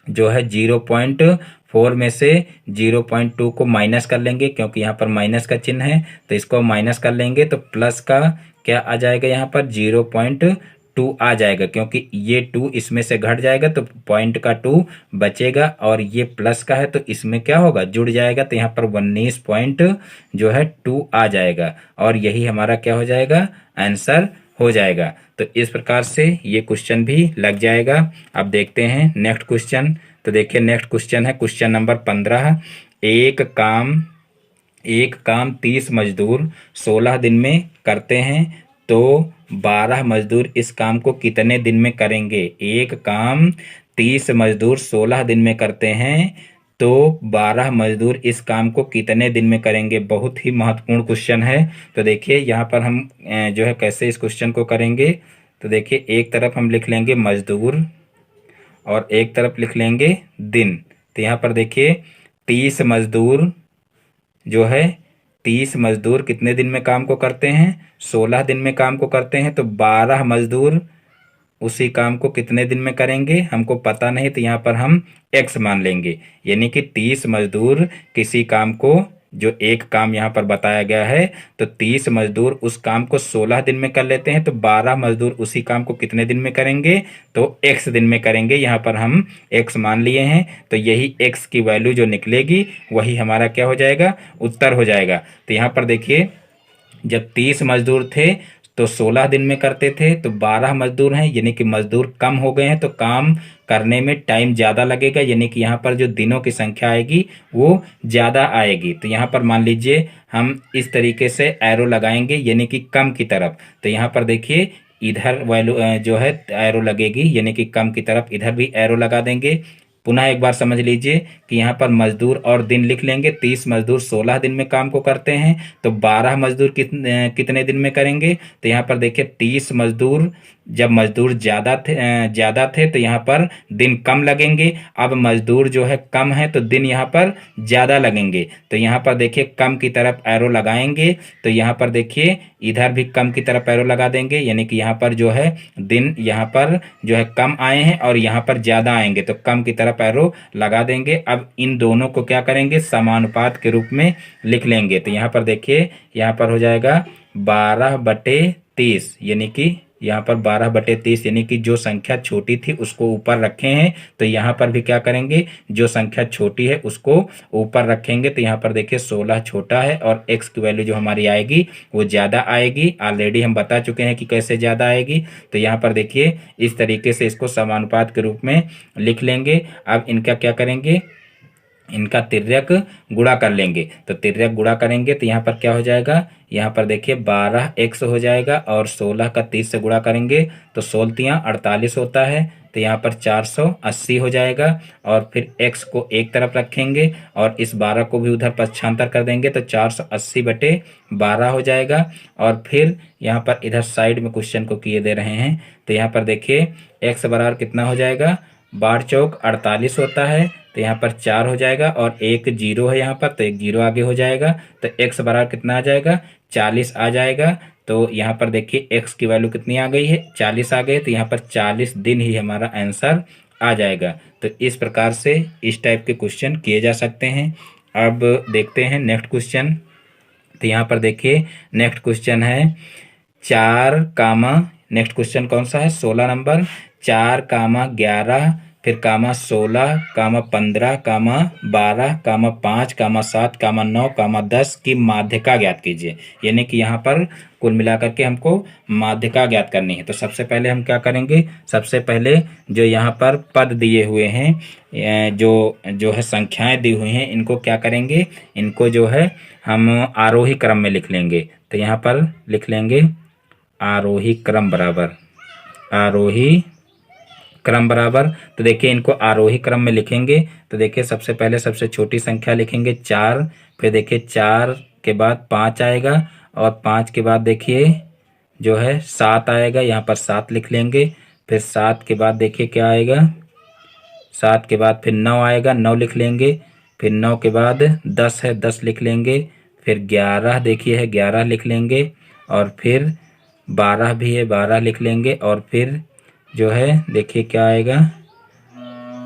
जो है 0.4 में से 0.2 को माइनस कर लेंगे, क्योंकि यहाँ पर माइनस का चिन्ह है, तो इसको माइनस कर लेंगे तो प्लस का क्या आ जाएगा, यहाँ पर 0.2 आ जाएगा, क्योंकि ये 2 इसमें से घट जाएगा तो पॉइंट का 2 बचेगा और ये प्लस का है तो इसमें क्या होगा, जुड़ जाएगा, तो यहाँ पर 19 पॉइंट जो है 2 आ जाएगा और यही हमारा क्या हो जाएगा, आंसर हो जाएगा। तो इस प्रकार से ये क्वेश्चन भी लग जाएगा। अब देखते हैं नेक्स्ट क्वेश्चन। तो देखिए नेक्स्ट क्वेश्चन है क्वेश्चन नंबर 15। एक काम 30 मजदूर 16 दिन में करते हैं तो 12 मजदूर इस काम को कितने दिन में करेंगे। एक काम 30 मजदूर 16 दिन में करते हैं तो 12 मजदूर इस काम को कितने दिन में करेंगे। बहुत ही महत्वपूर्ण क्वेश्चन है। तो देखिए यहाँ पर हम जो है कैसे इस क्वेश्चन को करेंगे। तो देखिए एक तरफ हम लिख लेंगे मजदूर और एक तरफ लिख लेंगे दिन। तो यहाँ पर देखिए 30 मजदूर जो है 30 मजदूर कितने दिन में काम को करते हैं, 16 दिन में काम को करते हैं, तो 12 मजदूर उसी काम को कितने दिन में करेंगे हमको पता नहीं, तो यहाँ पर हम x मान लेंगे। यानी कि 30 मजदूर किसी काम को, जो एक काम यहाँ पर बताया गया है, तो 30 मजदूर उस काम को 16 दिन में कर लेते हैं, तो 12 मजदूर उसी काम को कितने दिन में करेंगे, तो x दिन में करेंगे। यहाँ पर हम x मान लिए हैं, तो यही x की वैल्यू जो निकलेगी वही हमारा क्या हो जाएगा, उत्तर हो जाएगा। तो यहाँ पर देखिए जब 30 मजदूर थे तो 16 दिन में करते थे, तो 12 मजदूर हैं यानी कि मजदूर कम हो गए हैं, तो काम करने में टाइम ज़्यादा लगेगा, यानी कि यहाँ पर जो दिनों की संख्या आएगी वो ज़्यादा आएगी। तो यहाँ पर मान लीजिए हम इस तरीके से एरो लगाएंगे यानी कि कम की तरफ। तो यहाँ पर देखिए इधर वैल्यू जो है एरो लगेगी यानी कि कम की तरफ, इधर भी एरो लगा देंगे। पुनः एक बार समझ लीजिए कि यहाँ पर मजदूर और दिन लिख लेंगे। 30 मजदूर 16 दिन में काम को करते हैं, तो 12 मजदूर कितने दिन में करेंगे। तो यहाँ पर देखिए 30 मजदूर, जब मजदूर ज़्यादा थे तो यहाँ पर दिन कम लगेंगे। अब मजदूर जो है कम है तो दिन यहाँ पर ज़्यादा लगेंगे। तो यहाँ पर देखिए कम की तरफ एरो लगाएंगे, तो यहाँ पर देखिए इधर भी कम की तरफ एरो लगा देंगे, यानी कि यहाँ पर जो है दिन यहाँ पर जो है कम आए हैं और यहाँ पर ज़्यादा आएंगे, तो कम की तरफ एरो लगा देंगे। अब इन दोनों को क्या करेंगे, समानुपात के रूप में लिख लेंगे। तो यहाँ पर देखिए यहाँ पर हो जाएगा 12/30, यानी कि यहाँ पर 12/30 यानी कि जो संख्या छोटी थी उसको ऊपर रखे हैं, तो यहाँ पर भी क्या करेंगे, जो संख्या छोटी है उसको ऊपर रखेंगे। तो यहाँ पर देखिए 16 छोटा है और x की वैल्यू जो हमारी आएगी वो ज़्यादा आएगी। ऑलरेडी हम बता चुके हैं कि कैसे ज़्यादा आएगी। तो यहाँ पर देखिए इस तरीके से इसको समानुपात के रूप में लिख लेंगे। अब इनका क्या करेंगे, इनका तिर्यक गुणा कर लेंगे। तो तिर्यक गुणा करेंगे तो यहाँ पर क्या हो जाएगा, यहाँ पर देखिए 12x हो जाएगा और 16 का 30 से गुणा करेंगे तो 16 × 48 होता है, तो यहाँ पर 480 हो जाएगा। और फिर x को एक तरफ रखेंगे और इस 12 को भी उधर पक्षांतर कर देंगे तो 480/12 हो जाएगा। और फिर यहाँ पर इधर साइड में क्वेश्चन को किए दे रहे हैं, तो यहाँ पर देखिए x बराबर कितना हो जाएगा, 12×4 = 48 होता है, तो यहाँ पर 4 हो जाएगा और एक जीरो है यहाँ पर, तो एक जीरो आगे हो जाएगा, तो x बराबर कितना आ जाएगा, 40 आ जाएगा। तो यहाँ पर देखिए x की वैल्यू कितनी आ गई है, 40 आ गई, तो यहाँ पर 40 दिन ही हमारा आंसर आ जाएगा। तो इस प्रकार से इस टाइप के क्वेश्चन किए जा सकते हैं। अब देखते हैं नेक्स्ट क्वेश्चन। तो यहाँ पर देखिए नेक्स्ट क्वेश्चन है 4 कामा, नेक्स्ट क्वेश्चन कौन सा है, 16 नंबर, 4, 11, फिर 16, 15, 12, 5, 7, 9, 10 की माध्यिका ज्ञात कीजिए। यानी कि यहाँ पर कुल मिलाकर के हमको माध्यिका ज्ञात करनी है। तो सबसे पहले हम क्या करेंगे, सबसे पहले जो यहाँ पर पद दिए हुए हैं, जो है संख्याएं दी हुई हैं, इनको क्या करेंगे, इनको जो है हम आरोही क्रम में लिख लेंगे। तो यहाँ पर लिख लेंगे आरोही क्रम बराबर, तो देखिए इनको आरोही क्रम में लिखेंगे। तो देखिए सबसे पहले सबसे छोटी संख्या लिखेंगे 4, फिर देखिए 4 के बाद 5 आएगा और 5 के बाद देखिए जो है 7 आएगा, यहाँ पर 7 लिख लेंगे। फिर 7 के बाद देखिए क्या आएगा, 7 के बाद फिर 9 आएगा, 9 लिख लेंगे। फिर 9 के बाद 10 है, 10 लिख लेंगे। फिर 11 देखिए है, 11 लिख लेंगे। और फिर 12 भी है, 12 लिख लेंगे। और फिर जो है देखिए क्या आएगा,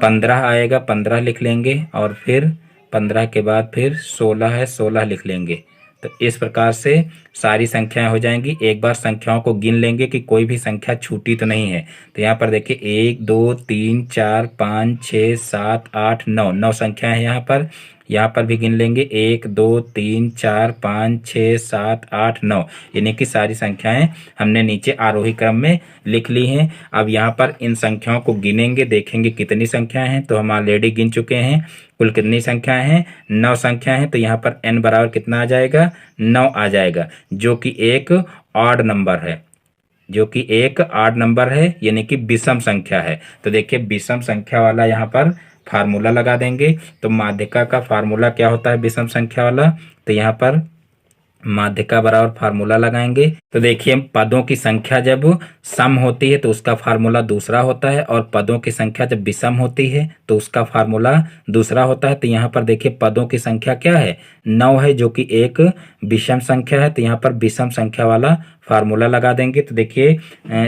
15 आएगा, 15 लिख लेंगे। और फिर 15 के बाद फिर 16 है, 16 लिख लेंगे। तो इस प्रकार से सारी संख्याएं हो जाएंगी। एक बार संख्याओं को गिन लेंगे कि कोई भी संख्या छूटी तो नहीं है। तो यहाँ पर देखिए 1 2 3 4 5 6 7 8 9, 9 संख्याएं हैं यहाँ पर। यहाँ पर भी गिन लेंगे 1 2 3 4 5 6 7 8 9, यानी कि सारी संख्याएं हमने नीचे आरोही क्रम में लिख ली हैं। अब यहाँ पर इन संख्याओं को गिनेंगे, देखेंगे कितनी संख्याएं हैं। तो हम ऑलरेडी गिन चुके हैं। कुल कितनी संख्याएं हैं, 9 संख्याएं हैं। तो यहाँ पर n बराबर कितना आ जाएगा, 9 आ जाएगा, जो कि एक ऑड नंबर है, यानी कि विषम संख्या है। तो देखिए विषम संख्या वाला यहाँ पर फार्मूला लगा देंगे। तो माध्यिका का फार्मूला क्या होता है विषम संख्या वाला, तो यहाँ पर माध्यिका बराबर फार्मूला लगाएंगे। तो देखिए पदों की संख्या जब सम होती है तो उसका फार्मूला दूसरा होता है, और पदों की संख्या जब विषम होती है तो उसका फार्मूला दूसरा होता है। तो यहाँ पर देखिए पदों की संख्या क्या है, 9 है, जो कि एक विषम संख्या है। तो यहाँ पर विषम संख्या वाला फार्मूला लगा देंगे। तो देखिए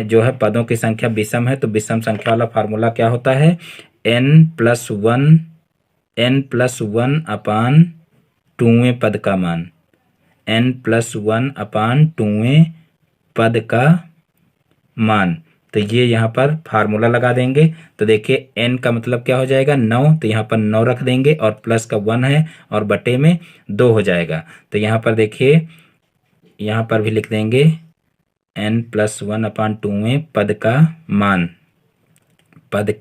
जो है पदों की संख्या विषम है, तो विषम संख्या वाला फार्मूला क्या होता है, n+1/2वें पद का मान, n+1/2वें पद का मान। तो ये यहाँ पर फार्मूला लगा देंगे। तो देखिए n का मतलब क्या हो जाएगा, 9, तो यहाँ पर 9 रख देंगे और प्लस का 1 है और बटे में 2 हो जाएगा। तो यहाँ पर देखिए यहाँ पर भी लिख देंगे n+1/2वें पद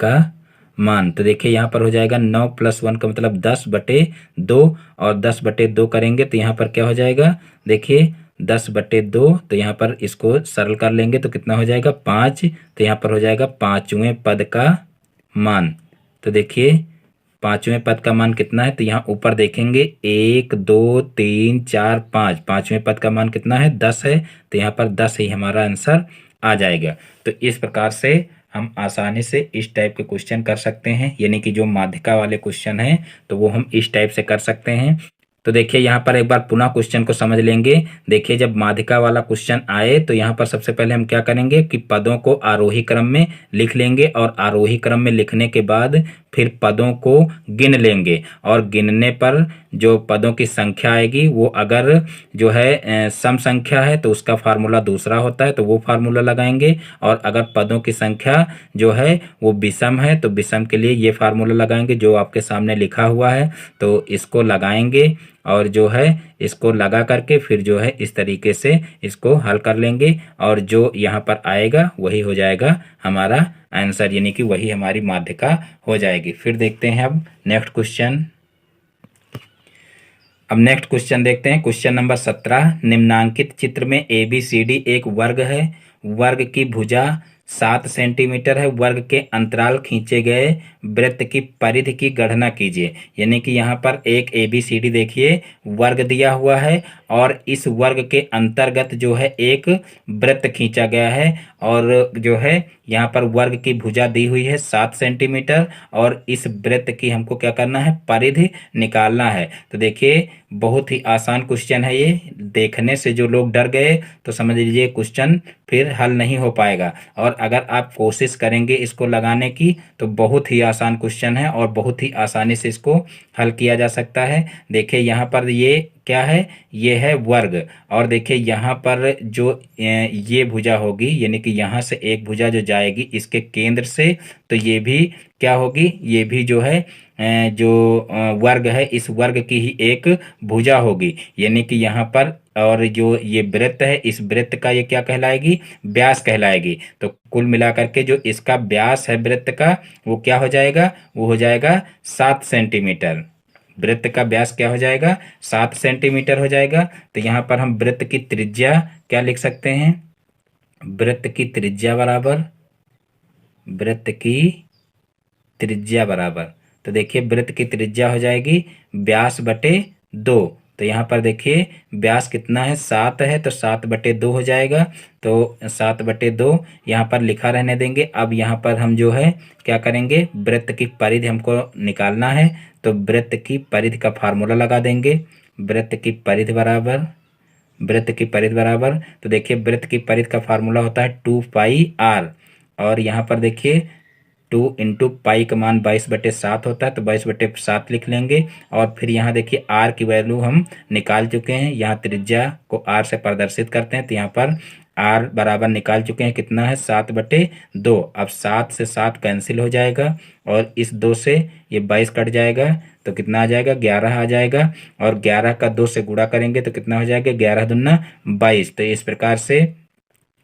का मान। तो देखिए यहाँ पर हो जाएगा 9 + 1 का मतलब 10/2, और 10/2 करेंगे तो यहाँ पर क्या हो जाएगा, देखिए 10/2। तो यहाँ पर इसको सरल कर लेंगे तो कितना हो जाएगा, 5। तो यहाँ पर हो जाएगा 5वें पद का मान। तो देखिए 5वें पद का मान कितना है, तो यहाँ ऊपर देखेंगे 1 2 3 4 5, 5वें पद का मान कितना है, 10 है। तो यहाँ पर 10 ही हमारा आंसर आ जाएगा। तो इस प्रकार से हम आसानी से इस टाइप के क्वेश्चन कर सकते हैं, यानी कि जो माध्यिका वाले क्वेश्चन हैं तो वो हम इस टाइप से कर सकते हैं। तो देखिए यहाँ पर एक बार पुनः क्वेश्चन को समझ लेंगे। देखिए जब माध्यिका वाला क्वेश्चन आए तो यहाँ पर सबसे पहले हम क्या करेंगे कि पदों को आरोही क्रम में लिख लेंगे, और आरोही क्रम में लिखने के बाद फिर पदों को गिन लेंगे, और गिनने पर जो पदों की संख्या आएगी वो अगर जो है सम संख्या है तो उसका फार्मूला दूसरा होता है, तो वो फार्मूला लगाएंगे। और अगर पदों की संख्या जो है वो विषम है तो विषम के लिए ये फार्मूला लगाएंगे जो आपके सामने लिखा हुआ है। तो इसको लगाएंगे और जो है इसको लगा करके फिर जो है इस तरीके से इसको हल कर लेंगे, और जो यहाँ पर आएगा वही हो जाएगा हमारा आंसर, यानी कि वही हमारी माध्यिका हो जाएगी। फिर देखते हैं अब नेक्स्ट क्वेश्चन। अब नेक्स्ट क्वेश्चन देखते हैं, क्वेश्चन नंबर 17। निम्नांकित चित्र में ABCD एक वर्ग है। वर्ग की भुजा 7 सेंटीमीटर है। वर्ग के अंतराल खींचे गए वृत्त की परिधि की गणना कीजिए। यानी कि यहाँ पर एक ABCD देखिए वर्ग दिया हुआ है और इस वर्ग के अंतर्गत जो है एक वृत्त खींचा गया है और जो है यहाँ पर वर्ग की भुजा दी हुई है 7 सेंटीमीटर और इस वृत्त की हमको क्या करना है, परिधि निकालना है। तो देखिए बहुत ही आसान क्वेश्चन है ये। देखने से जो लोग डर गए तो समझ लीजिए क्वेश्चन फिर हल नहीं हो पाएगा, और अगर आप कोशिश करेंगे इसको लगाने की तो बहुत ही आसान क्वेश्चन है और बहुत ही आसानी से इसको हल किया जा सकता है। देखिए यहाँ पर ये क्या है, ये है वर्ग, और देखिए यहाँ पर जो ये भुजा होगी यानी कि यहाँ से एक भुजा जो जाएगी इसके केंद्र से, तो ये भी क्या होगी, ये भी जो है जो वर्ग है इस वर्ग की ही एक भुजा होगी। यानी कि यहाँ पर और जो ये वृत्त है इस वृत्त का ये क्या कहलाएगी, व्यास कहलाएगी। तो कुल मिलाकर के जो इसका व्यास है वृत्त का वो क्या हो जाएगा, वो हो जाएगा 7 सेंटीमीटर। वृत्त का व्यास क्या हो जाएगा, 7 सेंटीमीटर हो जाएगा। तो यहाँ पर हम वृत्त की त्रिज्या क्या लिख सकते हैं, वृत्त की त्रिज्या बराबर, वृत्त की त्रिज्या बराबर, तो देखिए वृत्त की त्रिज्या हो जाएगी व्यास बटे 2। तो यहाँ पर देखिए व्यास कितना है, 7 है, तो 7/2 हो जाएगा। तो 7/2 यहाँ पर लिखा रहने देंगे। अब यहाँ पर हम जो है क्या करेंगे, वृत्त की परिधि हमको निकालना है, तो वृत्त की परिधि का फार्मूला लगा देंगे। वृत्त की परिधि बराबर, वृत्त की परिधि बराबर, तो देखिए वृत्त की परिधि का फार्मूला होता है 2πr, और यहाँ पर देखिए 2 × पाई का मान 22/7 होता है, तो 22/7 लिख लेंगे। और फिर यहाँ देखिए आर की वैल्यू हम निकाल चुके हैं, यहाँ त्रिज्या को आर से प्रदर्शित करते हैं, तो यहाँ पर आर बराबर निकाल चुके हैं, कितना है 7/2। अब 7 से 7 कैंसिल हो जाएगा और इस 2 से ये 22 कट जाएगा, तो कितना आ जाएगा, 11 आ जाएगा। और 11 का 2 से गुणा करेंगे तो कितना हो जाएगा, 11 दूना 22। तो इस प्रकार से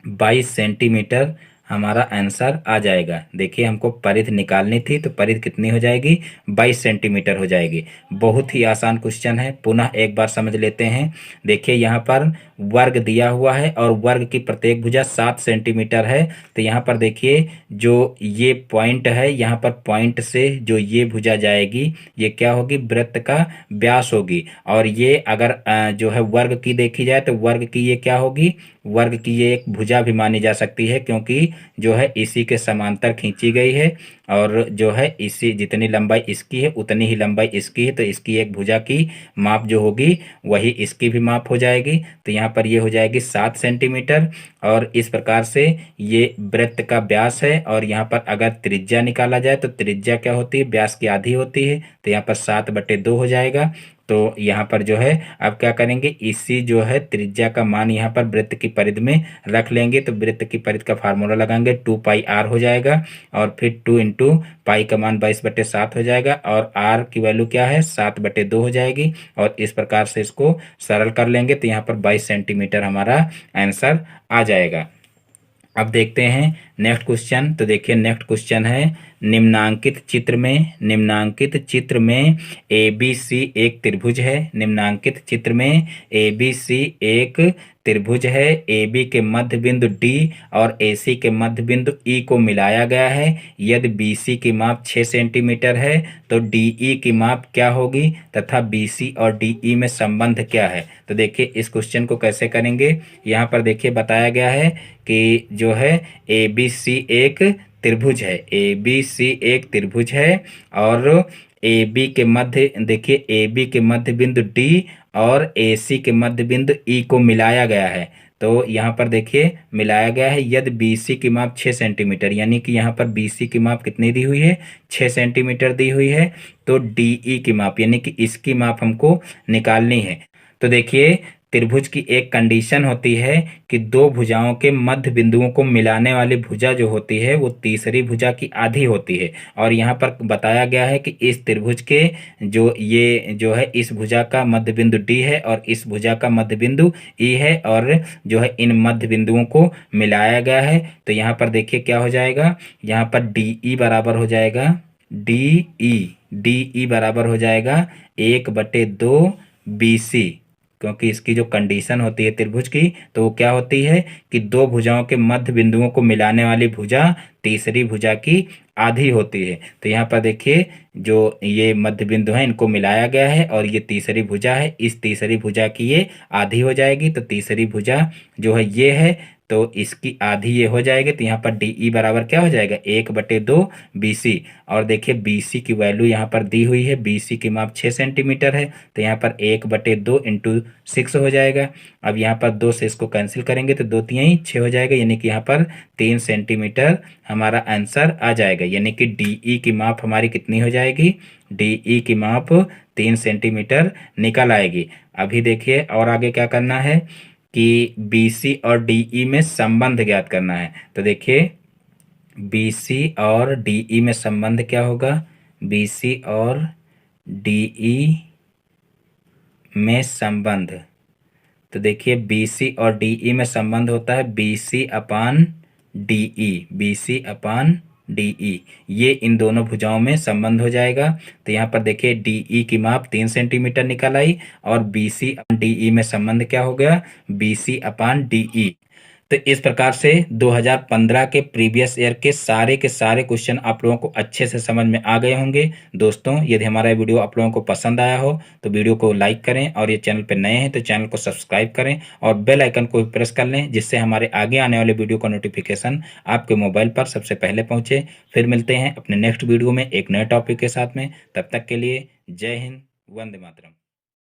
22 सेंटीमीटर हमारा आंसर आ जाएगा। देखिए हमको परिधि निकालनी थी तो परिधि कितनी हो जाएगी, 22 सेंटीमीटर हो जाएगी। बहुत ही आसान क्वेश्चन है, पुनः एक बार समझ लेते हैं। देखिए यहाँ पर वर्ग दिया हुआ है और वर्ग की प्रत्येक भुजा 7 सेंटीमीटर है। तो यहाँ पर देखिए जो ये पॉइंट है, यहाँ पर पॉइंट से जो ये भुजा जाएगी ये क्या होगी, वृत्त का व्यास होगी। और ये अगर जो है वर्ग की देखी जाए तो वर्ग की ये क्या होगी, वर्ग की ये एक भुजा भी मानी जा सकती है, क्योंकि जो है इसी के समांतर खींची गई है और जो है इसी जितनी लंबाई इसकी है उतनी ही लंबाई इसकी है, तो इसकी एक भुजा की माप जो होगी वही इसकी भी माप हो जाएगी। तो यहाँ पर ये हो जाएगी 7 सेंटीमीटर, और इस प्रकार से ये वृत्त का व्यास है। और यहाँ पर अगर त्रिज्या निकाला जाए तो त्रिज्या क्या होती है, व्यास की आधी होती है, तो यहाँ पर 7/2 हो जाएगा। तो यहाँ पर जो है अब क्या करेंगे, इसी जो है त्रिज्या का मान यहाँ पर वृत्त की परिधि में रख लेंगे, तो वृत्त की परिधि का फार्मूला लगाएंगे 2πr हो जाएगा, और फिर 2 × पाई का मान 22/7 हो जाएगा, और r की वैल्यू क्या है, 7/2 हो जाएगी। और इस प्रकार से इसको सरल कर लेंगे तो यहाँ पर 22 सेंटीमीटर हमारा आंसर आ जाएगा। अब देखते हैं नेक्स्ट क्वेश्चन। तो देखिए नेक्स्ट क्वेश्चन है, निम्नांकित चित्र में, निम्नांकित चित्र में ABC एक त्रिभुज है। निम्नांकित चित्र में ABC एक त्रिभुज है। AB के मध्य बिंदु D और AC के मध्य बिंदु E को मिलाया गया है। यदि BC की माप 6 सेंटीमीटर है तो DE की माप क्या होगी तथा BC और DE में संबंध क्या है। तो देखिए इस क्वेश्चन को कैसे करेंगे, यहाँ पर देखिए बताया गया है कि जो है ABC एक त्रिभुज है, ABC एक त्रिभुज है, और AB के मध्य देखिए AB के मध्य बिंदु D और AC के मध्य बिंदु E को मिलाया गया है। तो यहाँ पर देखिए मिलाया गया है, यदि BC की माप 6 सेंटीमीटर, यानी कि यहाँ पर BC की माप कितनी दी हुई है, 6 सेंटीमीटर दी हुई है, तो DE की माप यानी कि इसकी माप हमको निकालनी है। तो देखिए त्रिभुज की एक कंडीशन होती है कि दो भुजाओं के मध्य बिंदुओं को मिलाने वाली भुजा जो होती है वो तीसरी भुजा की आधी होती है। और यहाँ पर बताया गया है कि इस त्रिभुज के जो ये जो है इस भुजा का मध्य बिंदु D है और इस भुजा का मध्य बिंदु E है, और जो है इन मध्य बिंदुओं को मिलाया गया है। तो यहाँ पर देखिए क्या हो जाएगा, यहाँ पर DE बराबर हो जाएगा, DE बराबर हो जाएगा 1/2 BC। क्योंकि इसकी जो कंडीशन होती है त्रिभुज की, तो वो क्या होती है कि दो भुजाओं के मध्य बिंदुओं को मिलाने वाली भुजा तीसरी भुजा की आधी होती है। तो यहाँ पर देखिए जो ये मध्य बिंदु है इनको मिलाया गया है और ये तीसरी भुजा है, इस तीसरी भुजा की ये आधी हो जाएगी। तो तीसरी भुजा जो है ये है, तो इसकी आधी ये हो जाएगी। तो यहाँ पर डी ई बराबर क्या हो जाएगा 1/2 BC। और देखिए BC की वैल्यू यहाँ पर दी हुई है, BC की माप 6 सेंटीमीटर है। तो यहाँ पर 1/2 इंटू 6 हो जाएगा। अब यहाँ पर 2 से इसको कैंसिल करेंगे तो 2 तिहाई 6 हो जाएगा, यानी कि यहाँ पर 3 सेंटीमीटर हमारा आंसर आ जाएगा। यानी कि DE की माप हमारी कितनी हो जाएगी, DE की माप 3 सेंटीमीटर निकल आएगी। अभी देखिए और आगे क्या करना है कि BC और DE में संबंध ज्ञात करना है। तो देखिए BC और DE में संबंध क्या होगा, BC और DE में संबंध, तो देखिए BC और DE में संबंध होता है BC अपान DE, BC अपान DE, ये इन दोनों भुजाओं में संबंध हो जाएगा। तो यहाँ पर देखिए DE की माप 3 सेंटीमीटर निकल आई और BC DE में संबंध क्या हो गया, BC अपान DE। तो इस प्रकार से 2015 के प्रीवियस ईयर के सारे क्वेश्चन आप लोगों को अच्छे से समझ में आ गए होंगे। दोस्तों यदि हमारा वीडियो आप लोगों को पसंद आया हो तो वीडियो को लाइक करें, और ये चैनल पर नए हैं तो चैनल को सब्सक्राइब करें और बेल आइकन को प्रेस कर लें, जिससे हमारे आगे आने वाले वीडियो का नोटिफिकेशन आपके मोबाइल पर सबसे पहले पहुंचे। फिर मिलते हैं अपने नेक्स्ट वीडियो में एक नए टॉपिक के साथ में। तब तक के लिए जय हिंद, वंदे मातरम।